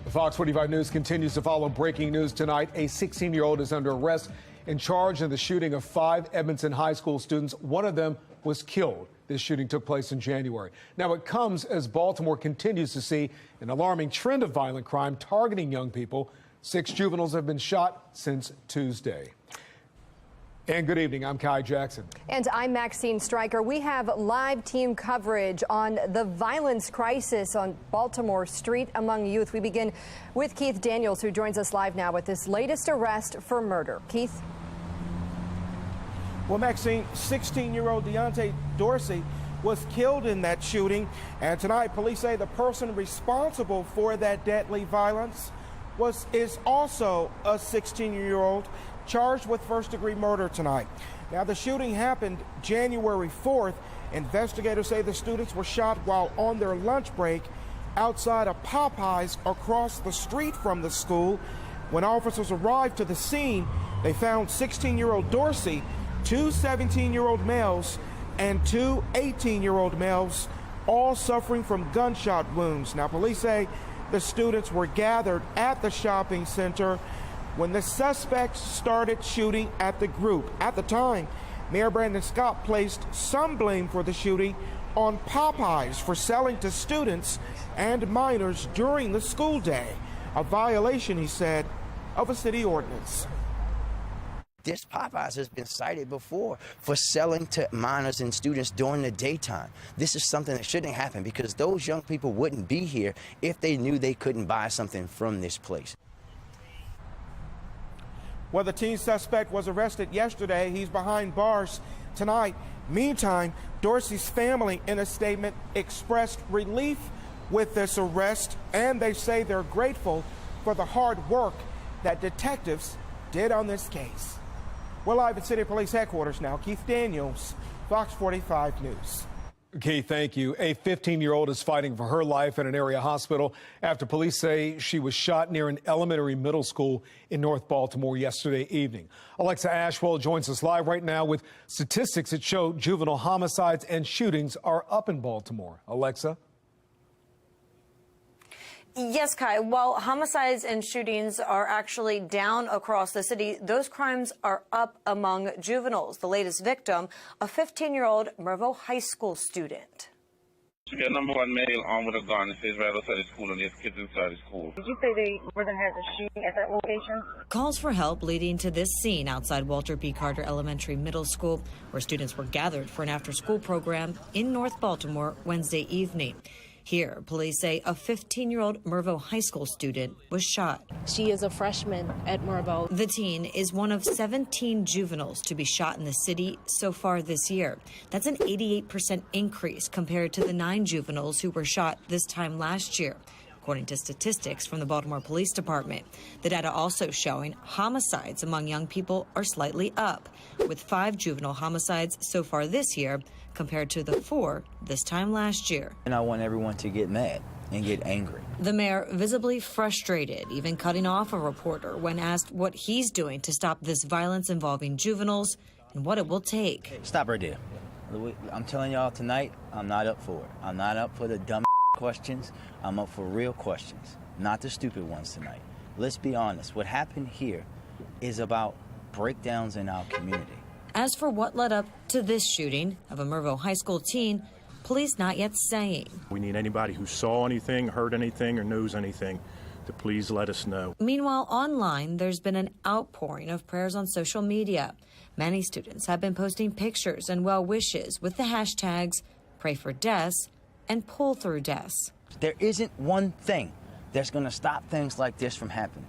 [SPEAKER 3] Fox 45 News continues to follow breaking news tonight. A 16-year-old is under arrest and charged in the shooting of 5 Edmondson High School students. One of them was killed. This shooting took place in January. Now, it comes as Baltimore continues to see an alarming trend of violent crime targeting young people. 6 juveniles have been shot since Tuesday. And good evening. I'm Kai Jackson.
[SPEAKER 1] And I'm Maxine Stryker. We have live team coverage on the violence crisis on Baltimore Street among youth. We begin with Keith Daniels, who joins us live now with this latest arrest for murder. Keith?
[SPEAKER 20] Well, Maxine, 16-year-old Deontay Dorsey was killed in that shooting. And tonight, police say the person responsible for that deadly violence is also a 16-year-old charged with first-degree murder tonight. Now, the shooting happened January 4th. Investigators say the students were shot while on their lunch break outside of Popeyes across the street from the school. When officers arrived to the scene, they found 16-year-old Dorsey, 2 17-year-old males, and 2 18-year-old males, all suffering from gunshot wounds. Now, police say the students were gathered at the shopping center when the suspects started shooting at the group. At the time, Mayor Brandon Scott placed some blame for the shooting on Popeyes for selling to students and minors during the school day, a violation, he said, of a city ordinance.
[SPEAKER 21] This Popeyes has been cited before for selling to minors and students during the daytime. This is something that shouldn't happen because those young people wouldn't be here if they knew they couldn't buy something from this place.
[SPEAKER 20] Well, the teen suspect was arrested yesterday. He's behind bars tonight. Meantime, Dorsey's family, in a statement, expressed relief with this arrest, and they say they're grateful for the hard work that detectives did on this case. We're live at City Police Headquarters now. Keith Daniels, Fox 45 News.
[SPEAKER 3] Keith, thank you. A 15-year-old is fighting for her life at an area hospital after police say she was shot near an elementary middle school in North Baltimore yesterday evening. Alexa Ashwell joins us live right now with statistics that show juvenile homicides and shootings are up in Baltimore. Alexa?
[SPEAKER 6] Yes, Kai. While homicides and shootings are actually down across the city, those crimes are up among juveniles. The latest victim, a 15-year-old Mervo High School student.
[SPEAKER 22] We got number 1 male armed with a gun. It says right outside the school, and there's kids inside the school.
[SPEAKER 23] Did you say they were going to have a shooting at that location?
[SPEAKER 24] Calls for help leading to this scene outside Walter P. Carter Elementary Middle School, where students were gathered for an after-school program in North Baltimore Wednesday evening. Here, police say a 15-year-old Mervo High School student was shot.
[SPEAKER 23] She is a freshman at Mervo.
[SPEAKER 24] The teen is one of 17 juveniles to be shot in the city so far this year. That's an 88% increase compared to the 9 juveniles who were shot this time last year, according to statistics from the Baltimore Police Department. The data also showing homicides among young people are slightly up, with 5 juvenile homicides so far this year compared to the 4 this time last year.
[SPEAKER 21] And I want everyone to get mad and get angry.
[SPEAKER 24] The mayor visibly frustrated, even cutting off a reporter when asked what he's doing to stop this violence involving juveniles and what it will take.
[SPEAKER 21] Stop right there. I'm telling y'all tonight, I'm not up for it. I'm not up for the dumb questions. I'm up for real questions, not the stupid ones tonight. Let's be honest. What happened here is about breakdowns in our community.
[SPEAKER 24] As for what led up to this shooting of a Mervo High School teen, police not yet saying.
[SPEAKER 9] We need anybody who saw anything, heard anything, or knows anything to please let us know.
[SPEAKER 24] Meanwhile, online, there's been an outpouring of prayers on social media. Many students have been posting pictures and well wishes with the hashtags Pray for Deaths and Pull Through Deaths.
[SPEAKER 21] There isn't one thing that's going to stop things like this from happening.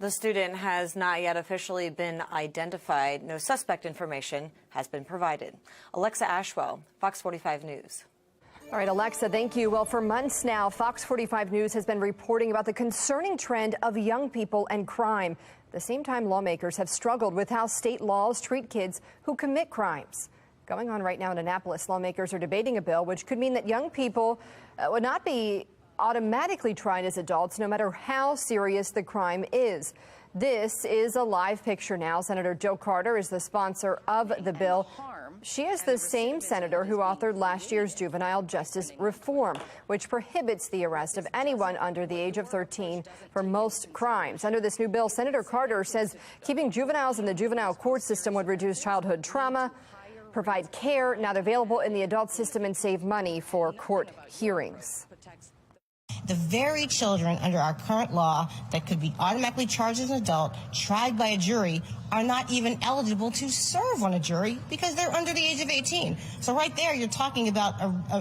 [SPEAKER 4] The student has not yet officially been identified. No suspect information has been provided. Alexa Ashwell, Fox 45 News.
[SPEAKER 1] All right, Alexa, thank you. Well, for months now, Fox 45 News has been reporting about the concerning trend of young people and crime. At the same time, lawmakers have struggled with how state laws treat kids who commit crimes. Going on right now in Annapolis, lawmakers are debating a bill which could mean that young people would not be automatically tried as adults, no matter how serious the crime is. This is a live picture now. Senator Joe Carter is the sponsor of the bill. She is the same senator who authored last year's juvenile justice reform, which prohibits the arrest of anyone under the age of 13 for most crimes. Under this new bill, Senator Carter says keeping juveniles in the juvenile court system would reduce childhood trauma, provide care not available in the adult system, and save money for court hearings.
[SPEAKER 5] The very children under our current law that could be automatically charged as an adult, tried by a jury, are not even eligible to serve on a jury because they're under the age of 18. So right there, you're talking about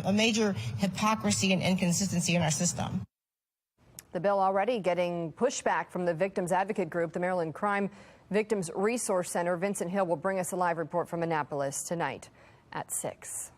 [SPEAKER 5] a major hypocrisy and inconsistency in our system.
[SPEAKER 1] The bill already getting pushback from the Victims Advocate Group. The Maryland Crime Victims Resource Center. Vincent Hill will bring us a live report from Annapolis tonight at 6.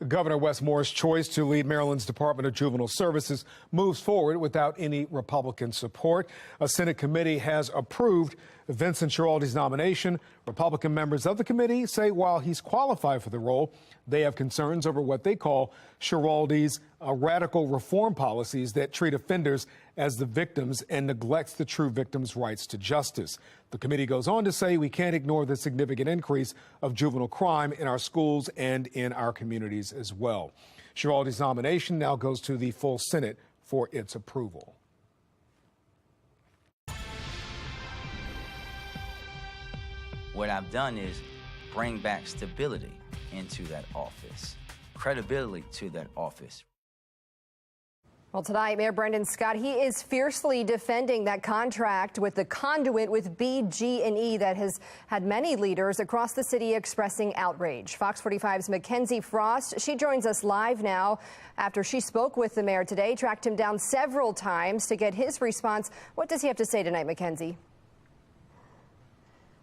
[SPEAKER 3] Governor Wes Moore's choice to lead Maryland's Department of Juvenile Services moves forward without any Republican support. A Senate committee has approved Vincent Schiraldi's nomination. Republican members of the committee say while he's qualified for the role, they have concerns over what they call Schiraldi's radical reform policies that treat offenders as the victims and neglects the true victims' rights to justice. The committee goes on to say we can't ignore the significant increase of juvenile crime in our schools and in our communities as well. Schiraldi's nomination now goes to the full Senate for its approval.
[SPEAKER 21] What I've done is bring back stability into that office, credibility to that office.
[SPEAKER 1] Well, tonight, Mayor Brendan Scott, he is fiercely defending that contract with the Conduit with BG&E that has had many leaders across the city expressing outrage. Fox 45's Mackenzie Frost, she joins us live now after she spoke with the mayor today, tracked him down several times to get his response. What does he have to say tonight, Mackenzie?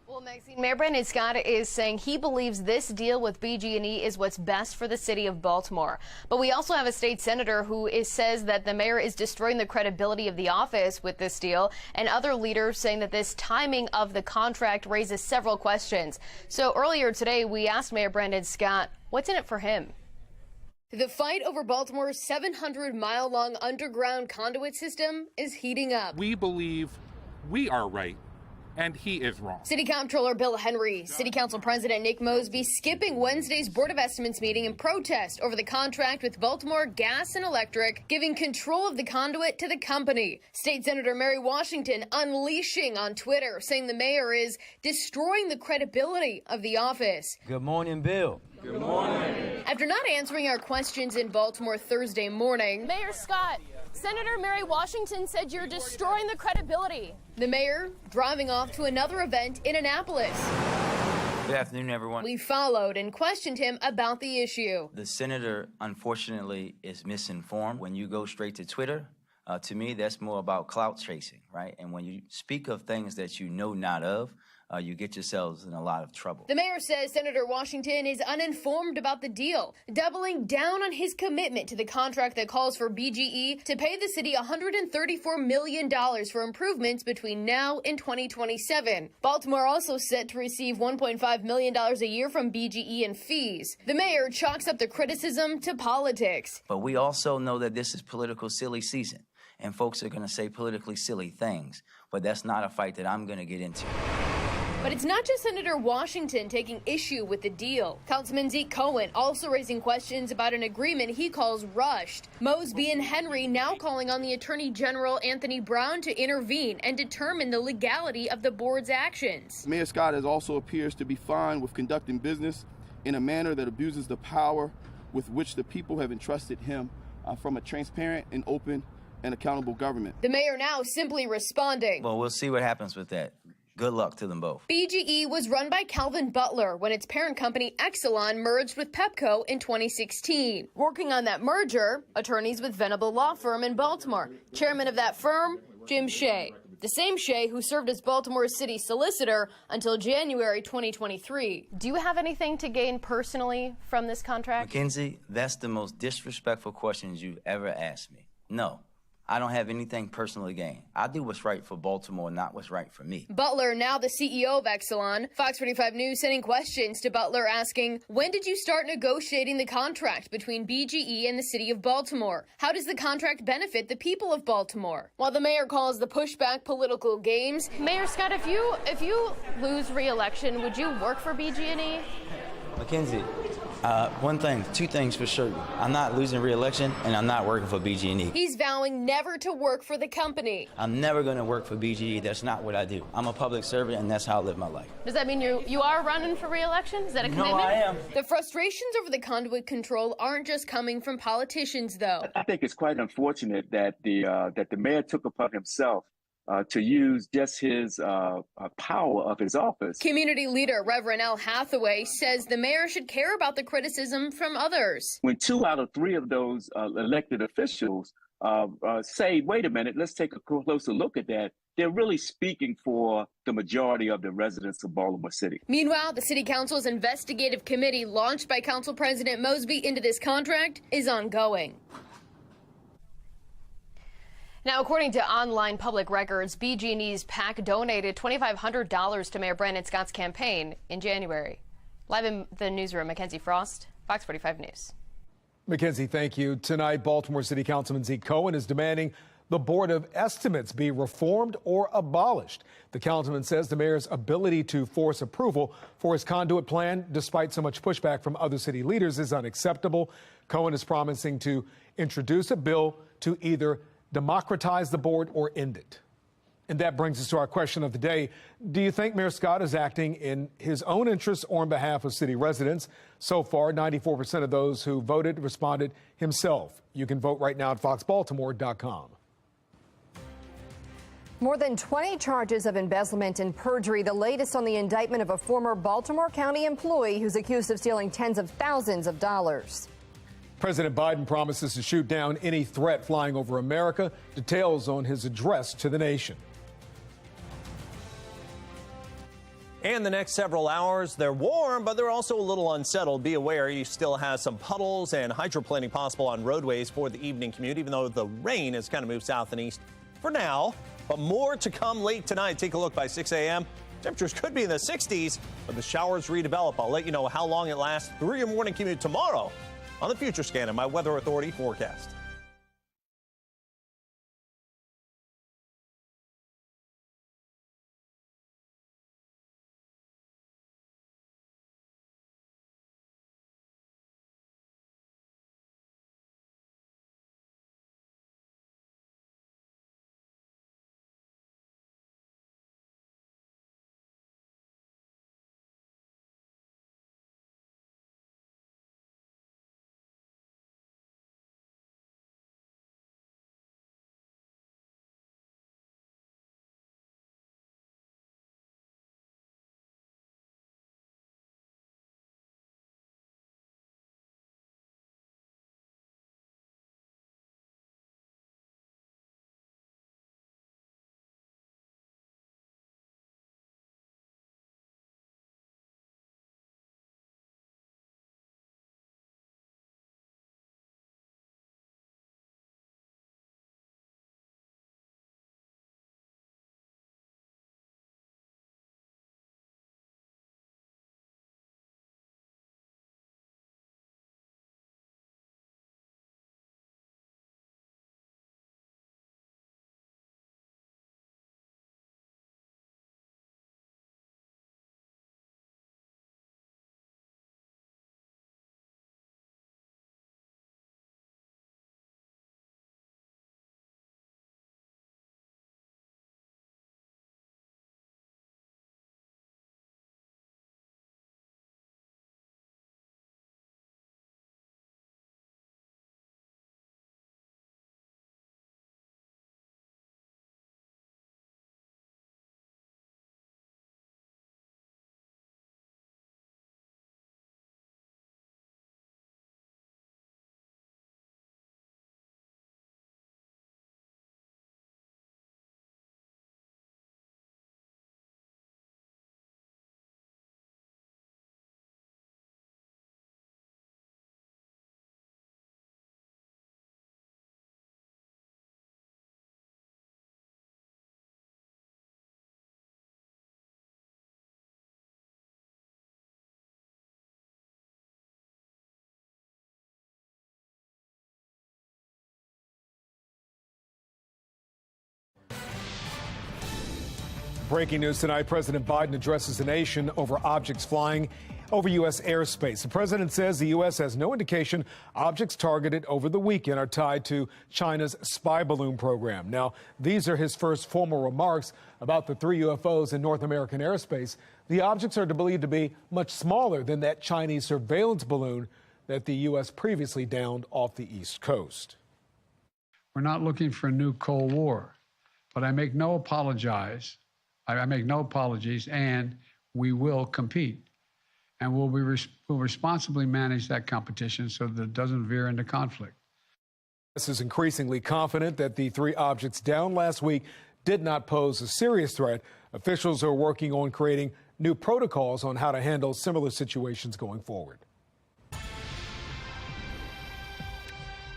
[SPEAKER 7] Well, Maxine, Mayor Brendan Scott is saying he believes this deal with BG&E is what's best for the city of Baltimore. But we also have a state senator who says that the mayor is destroying the credibility of the office with this deal, and other leaders saying that this timing of the contract raises several questions. So earlier today, we asked Mayor Brendan Scott, what's in it for him? The fight over Baltimore's 700-mile-long underground conduit system is heating up.
[SPEAKER 8] We believe we are right, and he is wrong.
[SPEAKER 7] City Comptroller Bill Henry, City Council President Nick Mosby skipping Wednesday's Board of Estimates meeting in protest over the contract with Baltimore Gas and Electric, giving control of the conduit to the company. State Senator Mary Washington unleashing on Twitter, saying the mayor is destroying the credibility of the office.
[SPEAKER 21] Good morning, Bill.
[SPEAKER 8] Good morning.
[SPEAKER 7] After not answering our questions in Baltimore Thursday morning,
[SPEAKER 10] Mayor Scott, Senator Mary Washington said you're destroying the credibility.
[SPEAKER 7] The mayor driving off to another event in Annapolis.
[SPEAKER 21] Good afternoon, everyone.
[SPEAKER 7] We followed and questioned him about the issue.
[SPEAKER 21] The senator, unfortunately, is misinformed. When you go straight to Twitter, to me, that's more about clout chasing, right? And when you speak of things that you know not of, you get yourselves in a lot of trouble.
[SPEAKER 7] The mayor says Senator Washington is uninformed about the deal, doubling down on his commitment to the contract that calls for BGE to pay the city $134 million for improvements between now and 2027. Baltimore also set to receive $1.5 million a year from BGE in fees. The mayor chalks up the criticism to politics.
[SPEAKER 21] But we also know that this is political silly season, and folks are going to say politically silly things, but that's not a fight that I'm going to get into.
[SPEAKER 7] But it's not just Senator Washington taking issue with the deal. Councilman Zeke Cohen also raising questions about an agreement he calls rushed. Mosby and Henry now calling on the Attorney General Anthony Brown to intervene and determine the legality of the board's actions.
[SPEAKER 11] Mayor Scott also appears to be fine with conducting business in a manner that abuses the power with which the people have entrusted him from a transparent and open and accountable government.
[SPEAKER 7] The mayor now simply responding.
[SPEAKER 21] Well, we'll see what happens with that. Good luck to them both.
[SPEAKER 7] BGE was run by Calvin Butler when its parent company Exelon merged with Pepco in 2016. Working on that merger, attorneys with Venable Law Firm in Baltimore. Chairman of that firm, Jim Shea.
[SPEAKER 10] the same Shea who served as Baltimore City solicitor until January 2023.
[SPEAKER 7] Do you have anything to gain personally from this contract?
[SPEAKER 21] Mackenzie, that's the most disrespectful questions you've ever asked me. No, I don't have anything personal to gain. I do what's right for Baltimore, not what's right for me.
[SPEAKER 10] Butler, now the CEO of Exelon. Fox 45 News sending questions to Butler asking, when did you start negotiating the contract between BGE and the city of Baltimore? How does the contract benefit the people of Baltimore? While the mayor calls the pushback political games.
[SPEAKER 7] Mayor Scott, if you lose re-election, would you work for BG&E?
[SPEAKER 21] Mackenzie, two things for sure. I'm not losing re-election, and I'm not working for BG&E.
[SPEAKER 10] He's vowing never to work for the company.
[SPEAKER 21] I'm never going to work for BG&E. That's not what I do. I'm a public servant, and that's how I live my life.
[SPEAKER 7] Does that mean you are running for re-election? Is that a commitment?
[SPEAKER 21] No, I am.
[SPEAKER 10] The frustrations over the Conduit control aren't just coming from politicians, though.
[SPEAKER 2] I think it's quite unfortunate that the mayor took upon himself to use just his power of his office.
[SPEAKER 10] Community leader Reverend L. Hathaway says the mayor should care about the criticism from others.
[SPEAKER 2] When 2 out of 3 of those elected officials say, wait a minute, let's take a closer look at that, they're really speaking for the majority of the residents of Baltimore City.
[SPEAKER 10] Meanwhile, the city council's investigative committee launched by Council President Mosby into this contract is ongoing.
[SPEAKER 7] Now, according to online public records, BG&E's PAC donated $2,500 to Mayor Brandon Scott's campaign in January. Live in the newsroom, Mackenzie Frost, Fox 45 News.
[SPEAKER 3] Mackenzie, thank you. Tonight, Baltimore City Councilman Zeke Cohen is demanding the Board of Estimates be reformed or abolished. The councilman says the mayor's ability to force approval for his conduit plan, despite so much pushback from other city leaders, is unacceptable. Cohen is promising to introduce a bill to either democratize the board or end it. And that brings us to our question of the day. Do you think Mayor Scott is acting in his own interests or on behalf of city residents? So far, 94% of those who voted responded himself. You can vote right now at foxbaltimore.com.
[SPEAKER 1] More than 20 charges of embezzlement and perjury, the latest on the indictment of a former Baltimore County employee who's accused of stealing tens of thousands of dollars.
[SPEAKER 3] President Biden promises to shoot down any threat flying over America. Details on his address to the nation.
[SPEAKER 13] And the next several hours, they're warm, but they're also a little unsettled. Be aware you still have some puddles and hydroplaning possible on roadways for the evening commute, even though the rain has kind of moved south and east for now. But more to come late tonight. Take a look by 6 a.m. Temperatures could be in the 60s, but the showers redevelop. I'll let you know how long it lasts through your morning commute tomorrow on the Future Scan and my Weather Authority forecast.
[SPEAKER 3] Breaking news tonight, President Biden addresses the nation over objects flying over U.S. airspace. The president says the U.S. has no indication objects targeted over the weekend are tied to China's spy balloon program. Now, these are his first formal remarks about the 3 UFOs in North American airspace. The objects are believed to be much smaller than that Chinese surveillance balloon that the U.S. previously downed off the East Coast.
[SPEAKER 14] We're not looking for a new Cold War, but I make no apologies, and we will compete. And we'll responsibly manage that competition so that it doesn't veer into conflict.
[SPEAKER 3] This is increasingly confident that the 3 objects down last week did not pose a serious threat. Officials are working on creating new protocols on how to handle similar situations going forward.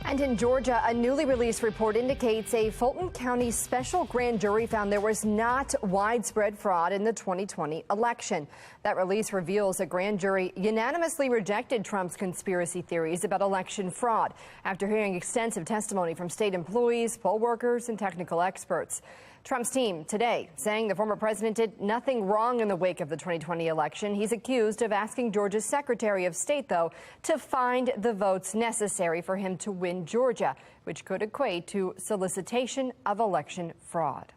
[SPEAKER 1] And in Georgia, a newly released report indicates a Fulton County special grand jury found there was not widespread fraud in the 2020 election. That release reveals a grand jury unanimously rejected Trump's conspiracy theories about election fraud after hearing extensive testimony from state employees, poll workers, and technical experts. Trump's team today saying the former president did nothing wrong in the wake of the 2020 election. He's accused of asking Georgia's Secretary of State, though, to find the votes necessary for him to win Georgia, which could equate to solicitation of election fraud.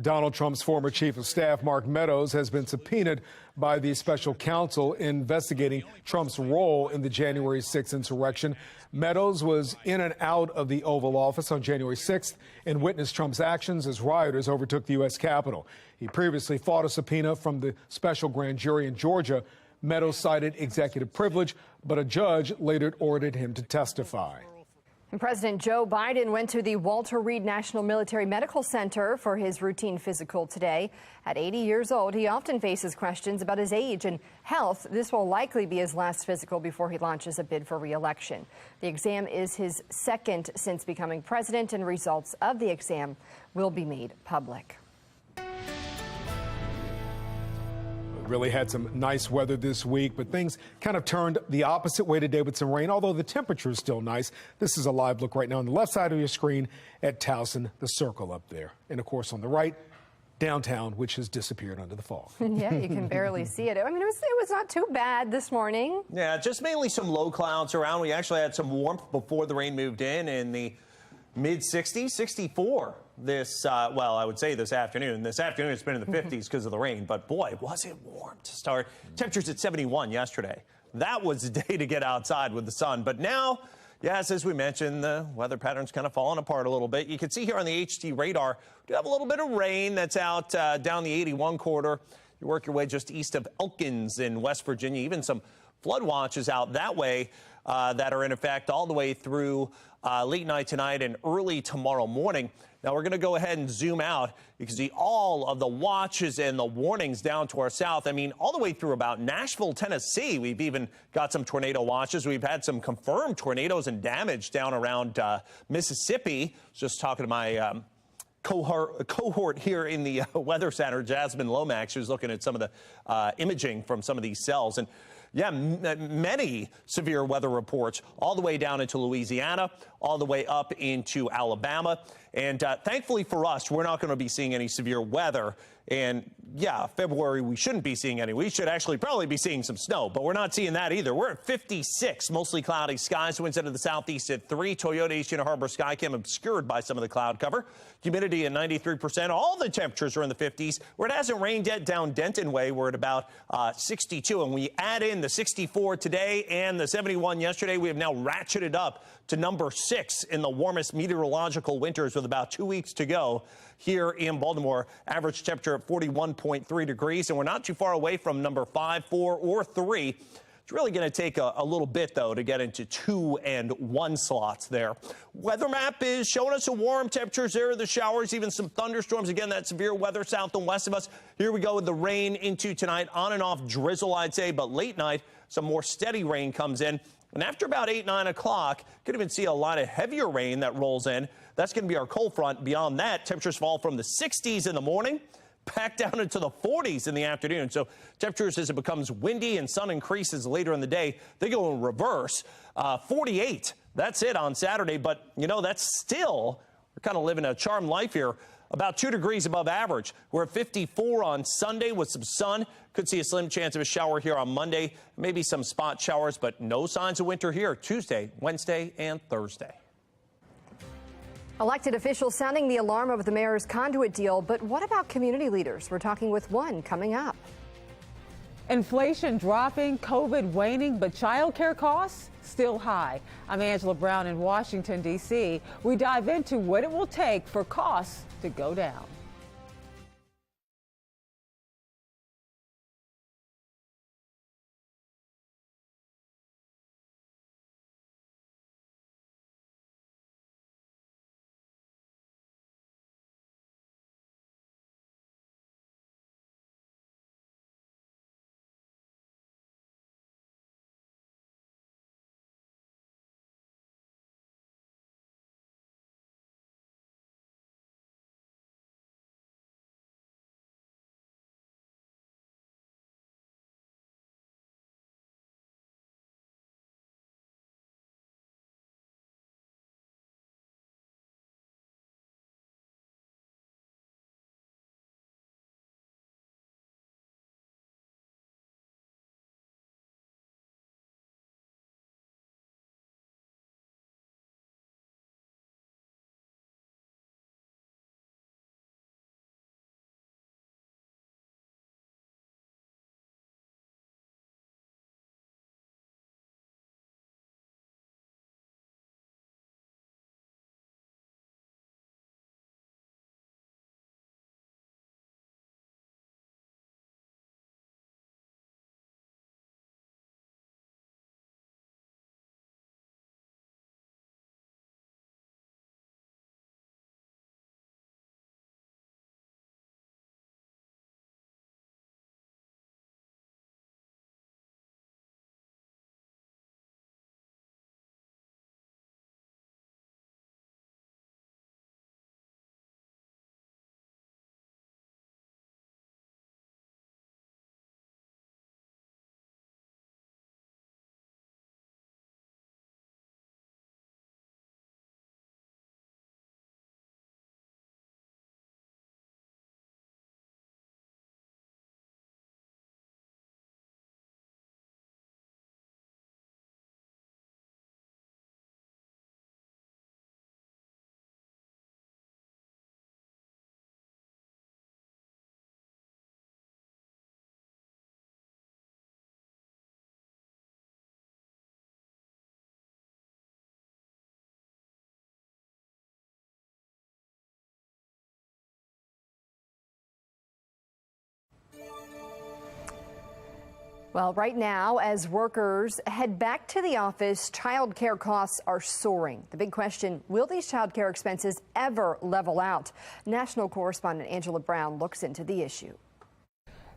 [SPEAKER 3] Donald Trump's former chief of staff, Mark Meadows, has been subpoenaed by the special counsel investigating Trump's role in the January 6th insurrection. Meadows was in and out of the Oval Office on January 6th and witnessed Trump's actions as rioters overtook the U.S. Capitol. He previously fought a subpoena from the special grand jury in Georgia. Meadows cited executive privilege, but a judge later ordered him to testify.
[SPEAKER 1] And President Joe Biden went to the Walter Reed National Military Medical Center for his routine physical today. At 80 years old, he often faces questions about his age and health. This will likely be his last physical before he launches a bid for re-election. The exam is his second since becoming president, and results of the exam will be made public.
[SPEAKER 3] Really had some nice weather this week, but things kind of turned the opposite way today with some rain, although the temperature is still nice. This is a live look right now on the left side of your screen at Towson, the circle up there. And, of course, on the right, downtown, which has disappeared under the fog.
[SPEAKER 1] Yeah, you can barely see it. I mean, it was not too bad this morning.
[SPEAKER 13] Yeah, just mainly some low clouds around. We actually had some warmth before the rain moved in the mid-60s, 64 this, well, I would say this afternoon. This afternoon it's been in the 50s because of the rain, but boy, was it warm to start. Temperatures at 71 yesterday. That was the day to get outside with the sun. But now, yes, as we mentioned, the weather pattern's kind of falling apart a little bit. You can see here on the HT radar, we do have a little bit of rain that's out down the 81 corridor. You work your way just east of Elkins in West Virginia, even some flood watches out that way that are in effect all the way through late night tonight and early tomorrow morning. Now we're going to go ahead and zoom out. You can see all of the watches and the warnings down to our south. I mean, all the way through about Nashville, Tennessee. We've even got some tornado watches. We've had some confirmed tornadoes and damage down around Mississippi. Just talking to my cohort here in the Weather Center, Jasmine Lomax, who's looking at some of the imaging from some of these cells. And yeah, many severe weather reports all the way down into Louisiana, all the way up into Alabama. And thankfully for us, we're not going to be seeing any severe weather. And yeah, February, we shouldn't be seeing any. We should actually probably be seeing some snow, but we're not seeing that either. We're at 56, mostly cloudy skies. Winds into the southeast at 3. Toyota East Unit Harbor Skycam obscured by some of the cloud cover. Humidity at 93%. All the temperatures are in the 50s. Where it hasn't rained yet, down Denton Way, we're at about 62. And we add in the 64 today and the 71 yesterday. We have now ratcheted up to number 6 in the warmest meteorological winters with about 2 weeks to go here in Baltimore. Average temperature at 41.3 degrees, and we're not too far away from number 5, 4, or 3. It's really going to take a little bit, though, to get into 2 and 1 slots there. Weather map is showing us some warm temperatures there, the showers, even some thunderstorms. Again, that severe weather south and west of us. Here we go with the rain into tonight. On and off drizzle, I'd say, but late night, some more steady rain comes in. And after about 8, 9 o'clock, could even see a lot of heavier rain that rolls in. That's going to be our cold front. Beyond that, temperatures fall from the 60s in the morning back down into the 40s in the afternoon. So temperatures, as it becomes windy and sun increases later in the day, they go in reverse. 48, that's it on Saturday. But, you know, that's still, we're kind of living a charmed life here. About 2 degrees above average. We're at 54 on Sunday with some sun. Could see a slim chance of a shower here on Monday. Maybe some spot showers, but no signs of winter here Tuesday, Wednesday, and Thursday.
[SPEAKER 1] Elected officials sounding the alarm over the mayor's Conduit deal, but what about community leaders? We're talking with one coming up.
[SPEAKER 12] Inflation dropping, COVID waning, but child care costs still high. I'm Angela Brown in Washington, D.C. We dive into what it will take for costs to go down.
[SPEAKER 1] Well, right now, as workers head back to the office, child care costs are soaring. The big question, will these child care expenses ever level out? National correspondent Angela Brown looks into the issue.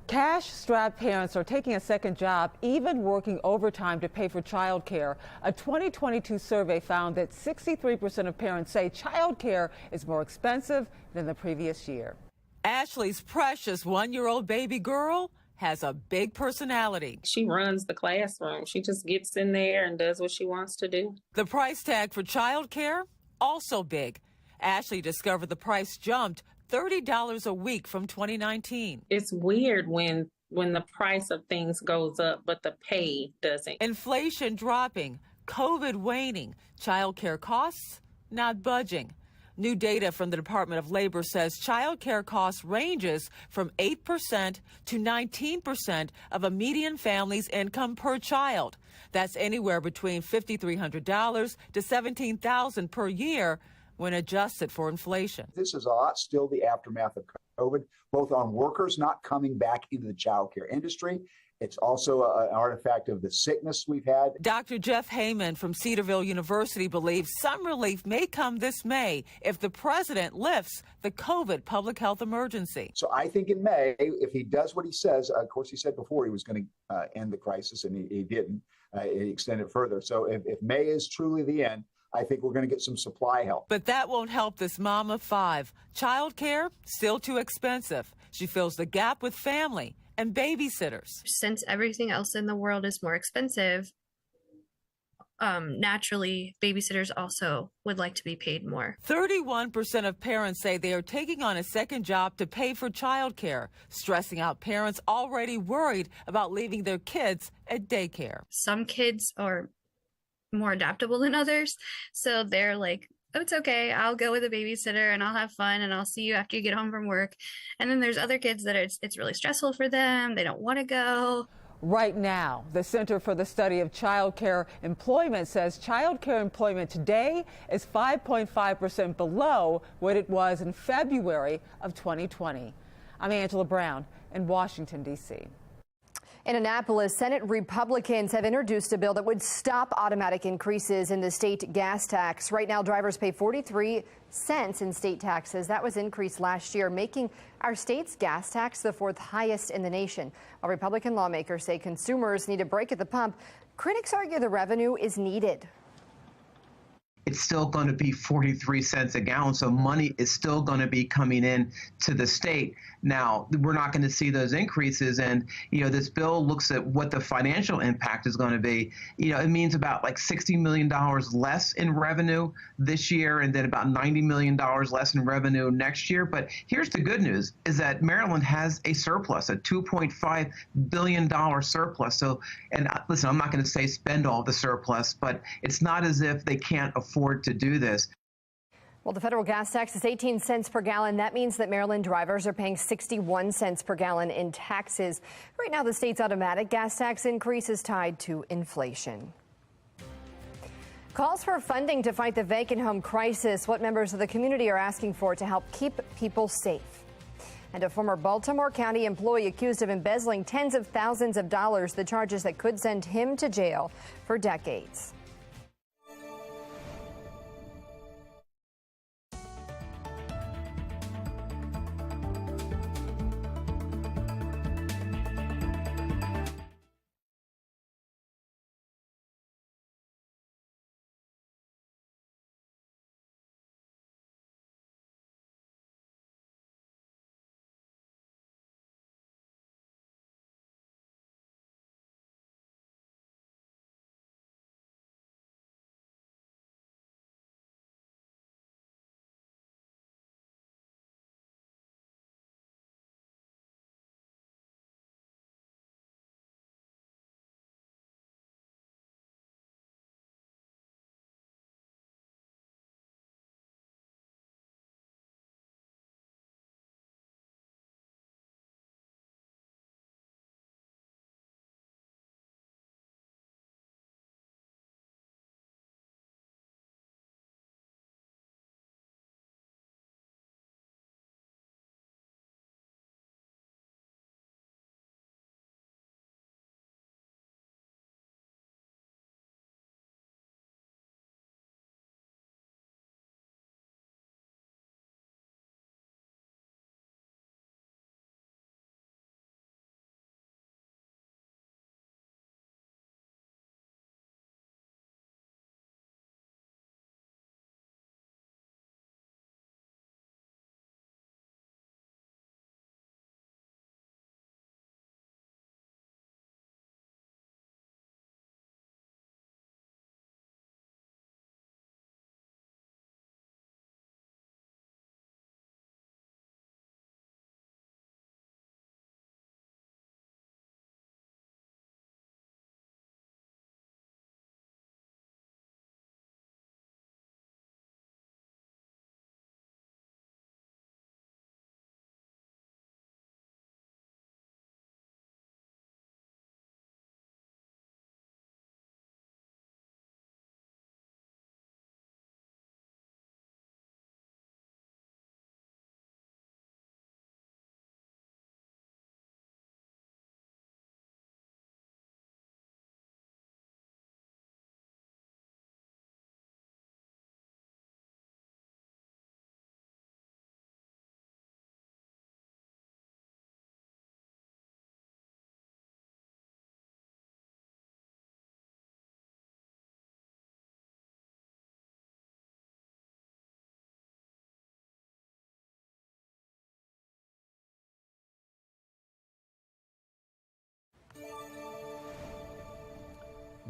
[SPEAKER 12] Cash-strapped parents are taking a second job, even working overtime to pay for child care. A 2022 survey found that 63% of parents say child care is more expensive than the previous year.
[SPEAKER 15] Ashley's precious one-year-old baby girl has a big personality.
[SPEAKER 16] She runs the classroom. She just gets in there and does what she wants to do.
[SPEAKER 15] The price tag for child care, also big. Ashley discovered the price jumped $30 a week from 2019.
[SPEAKER 16] It's weird when the price of things goes up, but the pay doesn't.
[SPEAKER 15] Inflation dropping, COVID waning, child care costs not budging. New data from the Department of Labor says child care costs ranges from 8% to 19% of a median family's income per child. That's anywhere between $5,300 to $17,000 per year when adjusted for inflation.
[SPEAKER 17] This is a lot still the aftermath of COVID, both on workers not coming back into the child care industry. It's also an artifact of the sickness we've had.
[SPEAKER 15] Dr. Jeff Heyman from Cedarville University believes some relief may come this May if the president lifts the COVID public health emergency.
[SPEAKER 17] So I think in May, if he does what he says, of course, he said before he was going to end the crisis, and he didn't. He extended further. So if May is truly the end, I think we're going to get some supply help.
[SPEAKER 15] But that won't help this mom of 5. Child care, still too expensive. She fills the gap with family and babysitters.
[SPEAKER 19] Since everything else in the world is more expensive,
[SPEAKER 6] naturally, babysitters also would like to be paid more.
[SPEAKER 15] 31% of parents say they are taking on a second job to pay for childcare, stressing out parents already worried about leaving their kids at daycare.
[SPEAKER 6] Some kids are more adaptable than others, so they're like, oh, it's okay, I'll go with a babysitter and I'll have fun and I'll see you after you get home from work. And then there's other kids that it's really stressful for them. They don't want to go.
[SPEAKER 12] Right now, the Center for the Study of Child Care Employment says child care employment today is 5.5% below what it was in February of 2020. I'm Angela Brown in Washington, D.C.
[SPEAKER 1] In Annapolis, Senate Republicans have introduced a bill that would stop automatic increases in the state gas tax. Right now, drivers pay 43 cents in state taxes. That was increased last year, making our state's gas tax the fourth highest in the nation. While Republican lawmakers say consumers need a break at the pump, critics argue the revenue is needed.
[SPEAKER 18] It's still going to be 43 cents a gallon, so money is still going to be coming in to the state. Now, we're not going to see those increases, and this bill looks at what the financial impact is going to be. It means about like $60 million less in revenue this year, and then about $90 million less in revenue next year. But here's the good news: is that Maryland has a surplus, a $2.5 billion surplus. So, and listen, I'm not going to say spend all the surplus, but it's not as if they can't afford to do this.
[SPEAKER 1] Well, the federal gas tax is 18 cents per gallon. That means that Maryland drivers are paying 61 cents per gallon in taxes. Right now, the state's automatic gas tax increase is tied to inflation. Calls for funding to fight the vacant home crisis. What members of the community are asking for to help keep people safe. And a former Baltimore County employee accused of embezzling tens of thousands of dollars, the charges that could send him to jail for decades.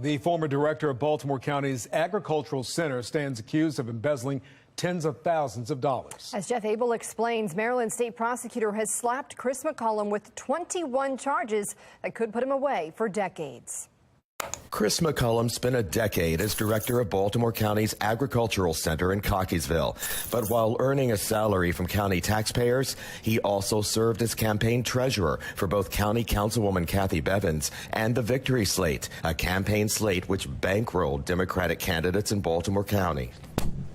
[SPEAKER 3] The former director of Baltimore County's Agricultural Center stands accused of embezzling tens of thousands of dollars.
[SPEAKER 1] As Jeff Abel explains, Maryland state prosecutor has slapped Chris McCollum with 21 charges that could put him away for decades.
[SPEAKER 19] Chris McCollum spent a decade as director of Baltimore County's Agricultural Center in Cockeysville. But while earning a salary from county taxpayers, he also served as campaign treasurer for both County Councilwoman Kathy Bevins and the Victory Slate, a campaign slate which bankrolled Democratic candidates in Baltimore County.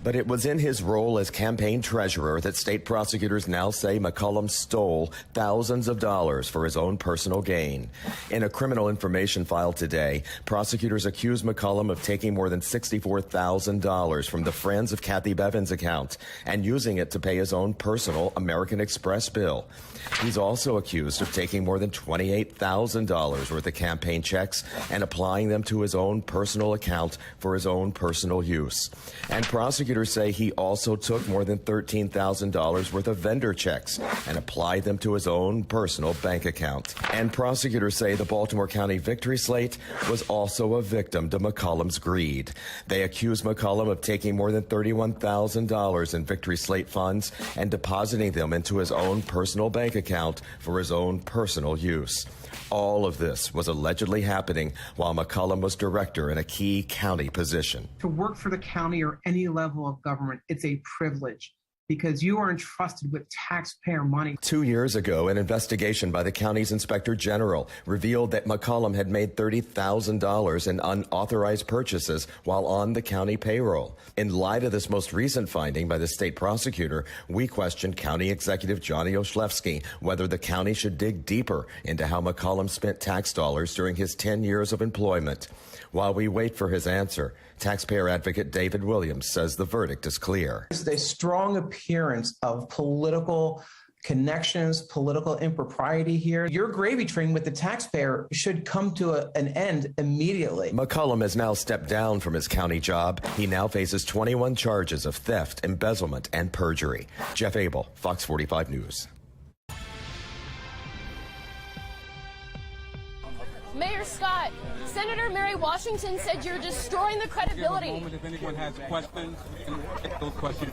[SPEAKER 19] But it was in his role as campaign treasurer that state prosecutors now say McCollum stole thousands of dollars for his own personal gain. In a criminal information file today, prosecutors accuse McCollum of taking more than $64,000 from the Friends of Kathy Bevins account and using it to pay his own personal American Express bill. He's also accused of taking more than $28,000 worth of campaign checks and applying them to his own personal account for his own personal use. And prosecutors say he also took more than $13,000 worth of vendor checks and applied them to his own personal bank account. And prosecutors say the Baltimore County Victory Slate was also a victim to McCollum's greed. They accuse McCollum of taking more than $31,000 in Victory Slate funds and depositing them into his own personal bank account for his own personal use. All of this was allegedly happening while McCollum was director in a key county position.
[SPEAKER 18] To work for the county or any level of government, it's a privilege because you are entrusted with taxpayer money.
[SPEAKER 19] 2 years ago, an investigation by the county's inspector general revealed that McCollum had made $30,000 in unauthorized purchases while on the county payroll. In light of this most recent finding by the state prosecutor, we questioned County Executive Johnny Oslewski whether the county should dig deeper into how McCollum spent tax dollars during his 10 years of employment. While we wait for his answer, taxpayer advocate David Williams says the verdict is clear.
[SPEAKER 18] There's a strong appearance of political connections, political impropriety here. Your gravy train with the taxpayer should come to an end immediately.
[SPEAKER 19] McCollum has now stepped down from his county job. He now faces 21 charges of theft, embezzlement, and perjury. Jeff Abel, Fox 45 News.
[SPEAKER 7] Mayor Scott, Senator Mary Washington said you're destroying the credibility.
[SPEAKER 8] If anyone has questions, those questions.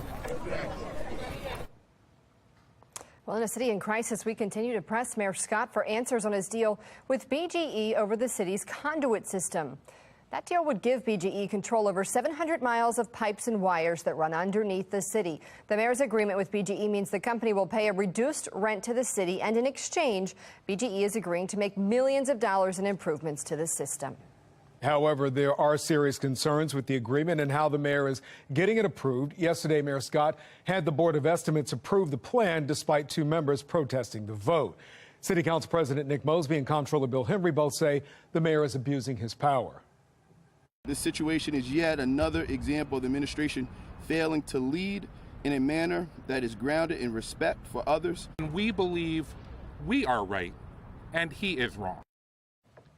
[SPEAKER 1] Well, in a city in crisis, we continue to press Mayor Scott for answers on his deal with BGE over the city's conduit system. That deal would give BGE control over 700 miles of pipes and wires that run underneath the city. The mayor's agreement with BGE means the company will pay a reduced rent to the city, and in exchange, BGE is agreeing to make millions of dollars in improvements to the system.
[SPEAKER 3] However, there are serious concerns with the agreement and how the mayor is getting it approved. Yesterday, Mayor Scott had the Board of Estimates approve the plan despite 2 members protesting the vote. City Council President Nick Mosby and Comptroller Bill Henry both say the mayor is abusing his power.
[SPEAKER 11] This situation is yet another example of the administration failing to lead in a manner that is grounded in respect for others.
[SPEAKER 8] We believe we are right, and he is wrong.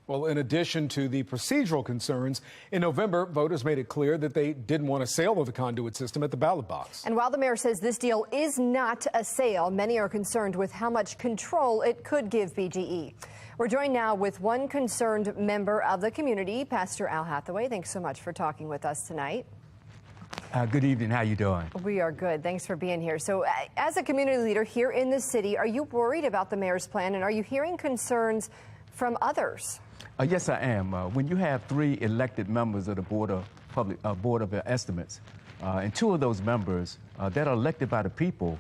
[SPEAKER 3] Well, in addition to the procedural concerns, in November, voters made it clear that they didn't want a sale of the conduit system at the ballot box.
[SPEAKER 1] And while the mayor says this deal is not a sale, many are concerned with how much control it could give BGE. We're joined now with one concerned member of the community, Pastor Al Hathaway. Thanks so much for talking with us tonight.
[SPEAKER 20] Good evening. How you doing?
[SPEAKER 1] We are good. Thanks for being here. So as a community leader here in the city, are you worried about the mayor's plan, and are you hearing concerns from others?
[SPEAKER 20] Yes, I am. When you have 3 elected members of the Board of Estimates, and 2 of those members that are elected by the people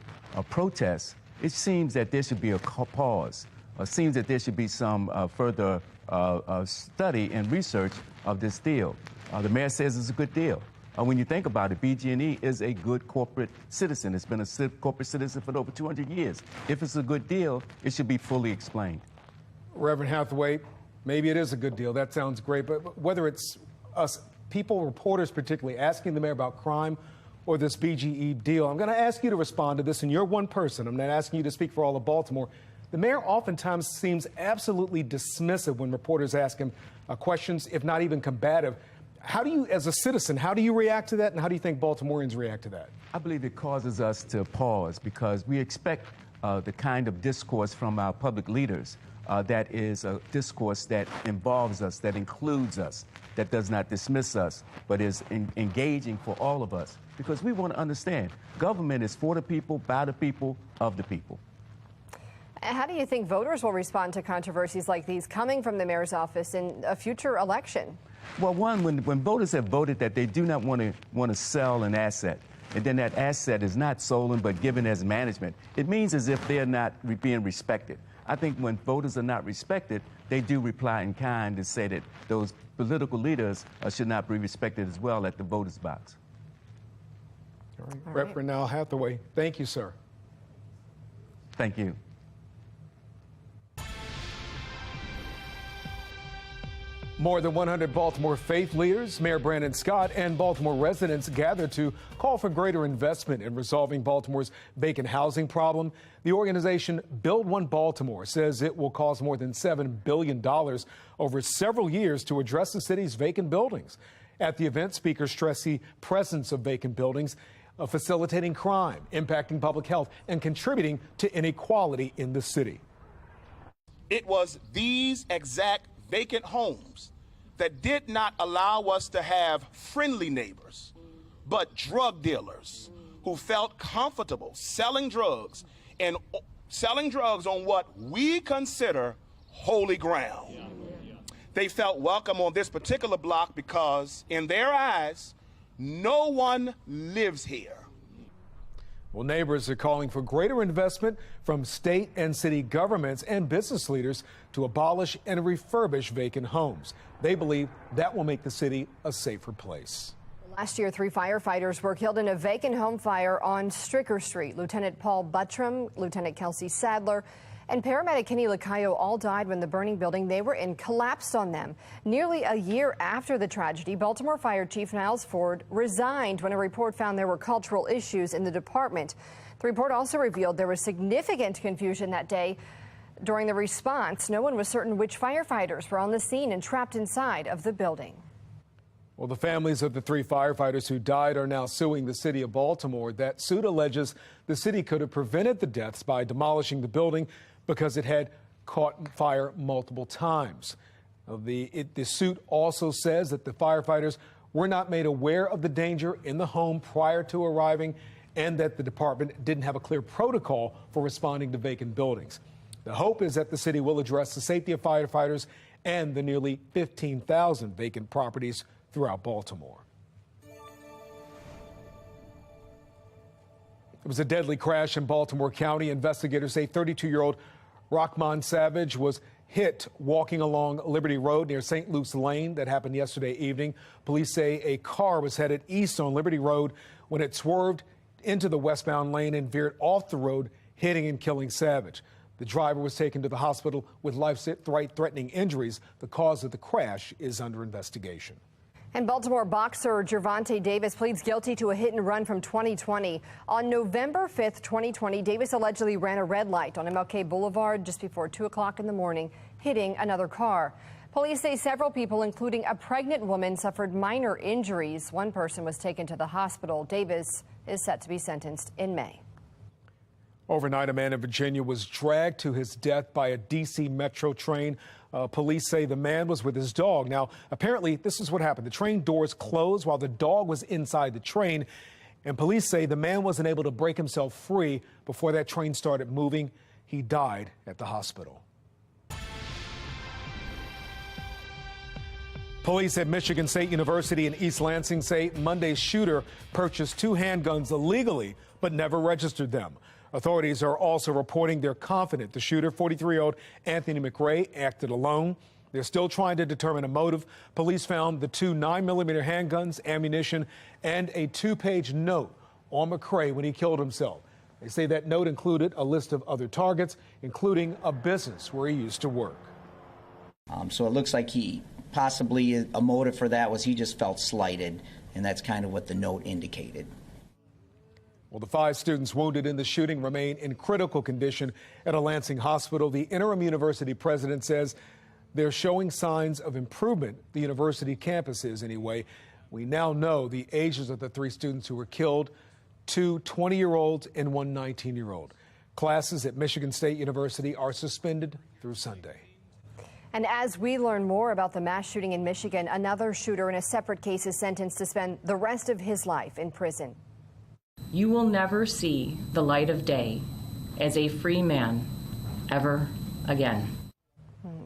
[SPEAKER 20] protest, it seems that there should be a pause. It seems that there should be some further study and research of this deal. The mayor says it's a good deal. When you think about it, BG&E is a good corporate citizen. It's been a corporate citizen for over 200 years. If it's a good deal, it should be fully explained.
[SPEAKER 3] Reverend Hathaway, maybe it is a good deal. That sounds great. But whether it's us, people, reporters particularly, asking the mayor about crime or this BGE deal, I'm going to ask you to respond to this, and you're one person. I'm not asking you to speak for all of Baltimore. The mayor oftentimes seems absolutely dismissive when reporters ask him questions, if not even combative. How do you, as a citizen, how do you react to that, and how do you think Baltimoreans react to that?
[SPEAKER 20] I believe it causes us to pause because we expect the kind of discourse from our public leaders. that is a discourse that involves us, that includes us, that does not dismiss us, but is engaging for all of us. Because we want to understand, government is for the people, by the people, of the people.
[SPEAKER 1] How do you think voters will respond to controversies like these coming from the mayor's office in a future election?
[SPEAKER 20] Well, one, when voters have voted that they do not want to sell an asset, and then that asset is not stolen but given as management, it means as if they're not being respected. I think when voters are not respected, they do reply in kind and say that those political leaders should not be respected as well at the voters' box.
[SPEAKER 3] All right. Reverend Al Hathaway, thank you, sir.
[SPEAKER 20] Thank you.
[SPEAKER 3] More than 100 Baltimore faith leaders, Mayor Brandon Scott, and Baltimore residents gathered to call for greater investment in resolving Baltimore's vacant housing problem. The organization Build One Baltimore says it will cost more than $7 billion over several years to address the city's vacant buildings. At the event, speakers stressed the presence of vacant buildings facilitating crime, impacting public health, and contributing to inequality in the city.
[SPEAKER 9] It was these exact vacant homes that did not allow us to have friendly neighbors, but drug dealers who felt comfortable selling drugs and selling drugs on what we consider holy ground. They felt welcome on this particular block because in their eyes, no one lives here.
[SPEAKER 3] Well, neighbors are calling for greater investment from state and city governments and business leaders to abolish and refurbish vacant homes. They believe that will make the city a safer place.
[SPEAKER 1] Last year, 3 firefighters were killed in a vacant home fire on Stricker Street. Lieutenant Paul Buttram, Lieutenant Kelsey Sadler, and paramedic Kenny Lacayo all died when the burning building they were in collapsed on them. Nearly a year after the tragedy, Baltimore Fire Chief Niles Ford resigned when a report found there were cultural issues in the department. The report also revealed there was significant confusion that day. During the response, no one was certain which firefighters were on the scene and trapped inside of the building.
[SPEAKER 3] Well, the families of the 3 firefighters who died are now suing the city of Baltimore. That suit alleges the city could have prevented the deaths by demolishing the building because it had caught fire multiple times. The suit also says that the firefighters were not made aware of the danger in the home prior to arriving and that the department didn't have a clear protocol for responding to vacant buildings. The hope is that the city will address the safety of firefighters and the nearly 15,000 vacant properties throughout Baltimore. It was a deadly crash in Baltimore County. Investigators say 32-year-old Rahman Savage was hit walking along Liberty Road near St. Luke's Lane. That happened yesterday evening. Police say a car was headed east on Liberty Road when it swerved into the westbound lane and veered off the road, hitting and killing Savage. The driver was taken to the hospital with life-threatening injuries. The cause of the crash is under investigation.
[SPEAKER 1] And Baltimore boxer Gervonta Davis pleads guilty to a hit and run from 2020. On November 5th, 2020, Davis allegedly ran a red light on MLK Boulevard just before 2 o'clock in the morning, hitting another car. Police say several people, including a pregnant woman, suffered minor injuries. One person was taken to the hospital. Davis is set to be sentenced in May.
[SPEAKER 3] Overnight, a man in Virginia was dragged to his death by a D.C. Metro train. Police say the man was with his dog. Now, apparently, this is what happened. The train doors closed while the dog was inside the train. And police say the man wasn't able to break himself free before that train started moving. He died at the hospital. Police at Michigan State University in East Lansing say Monday's shooter purchased 2 handguns illegally but never registered them. Authorities are also reporting they're confident the shooter, 43-year-old Anthony McRae, acted alone. They're still trying to determine a motive. Police found the 2 9mm handguns, ammunition, and a 2-page note on McRae when he killed himself. They say that note included a list of other targets, including a business where he used to work.
[SPEAKER 22] So it looks like he possibly, a motive for that was he just felt slighted, and that's kind of what the note indicated.
[SPEAKER 3] Well, the 5 students wounded in the shooting remain in critical condition at a Lansing hospital. The interim university president says they're showing signs of improvement. The university campus is anyway. We now know the ages of the 3 students who were killed, 2 20-year-olds and 1 19-year-old. Classes at Michigan State University are suspended through Sunday.
[SPEAKER 1] And as we learn more about the mass shooting in Michigan, another shooter in a separate case is sentenced to spend the rest of his life in prison.
[SPEAKER 4] You will never see the light of day as a free man ever again.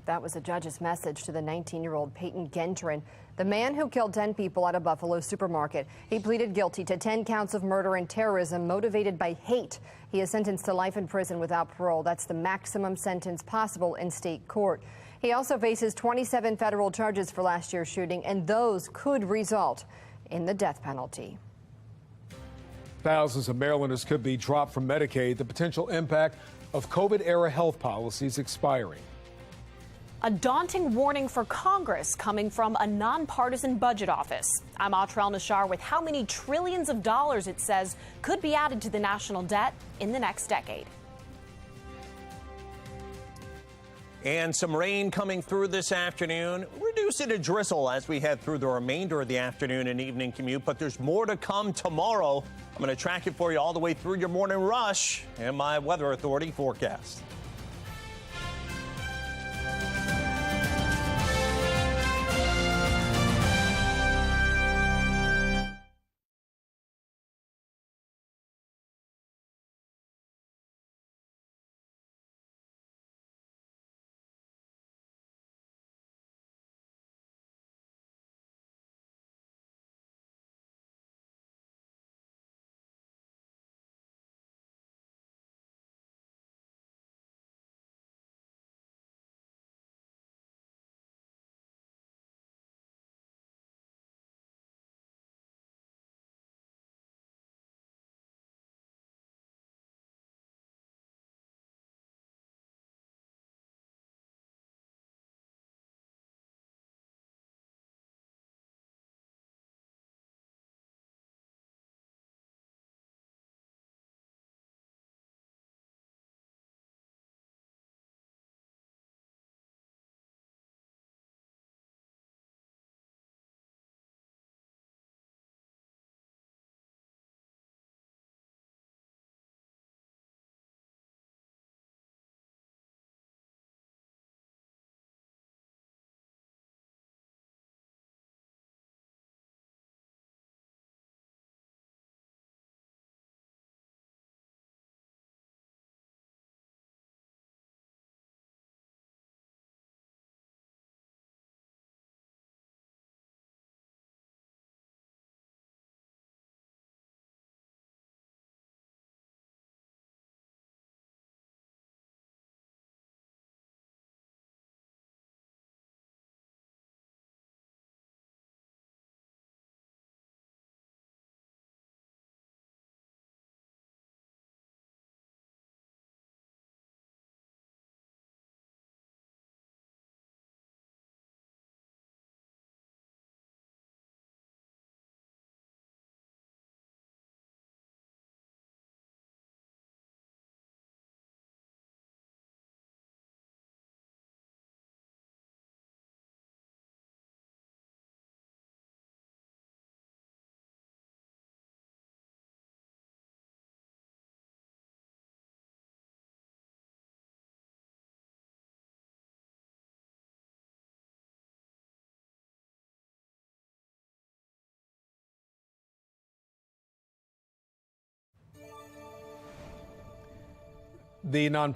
[SPEAKER 1] That was a judge's message to the 19-year-old Peyton Gentrin, the man who killed 10 people at a Buffalo supermarket. He pleaded guilty to 10 counts of murder and terrorism motivated by hate. He is sentenced to life in prison without parole. That's the maximum sentence possible in state court. He also faces 27 federal charges for last year's shooting, and those could result in the death penalty.
[SPEAKER 3] Thousands of Marylanders could be dropped from Medicaid, the potential impact of COVID-era health policies expiring.
[SPEAKER 5] A daunting warning for Congress coming from a nonpartisan budget office. I'm Atrell Nashar with how many trillions of dollars it says could be added to the national debt in the next decade.
[SPEAKER 13] And some rain coming through this afternoon, reducing to drizzle as we head through the remainder of the afternoon and evening commute. But there's more to come tomorrow. I'm going to track it for you all the way through your morning rush and my Weather Authority forecast.
[SPEAKER 3] The non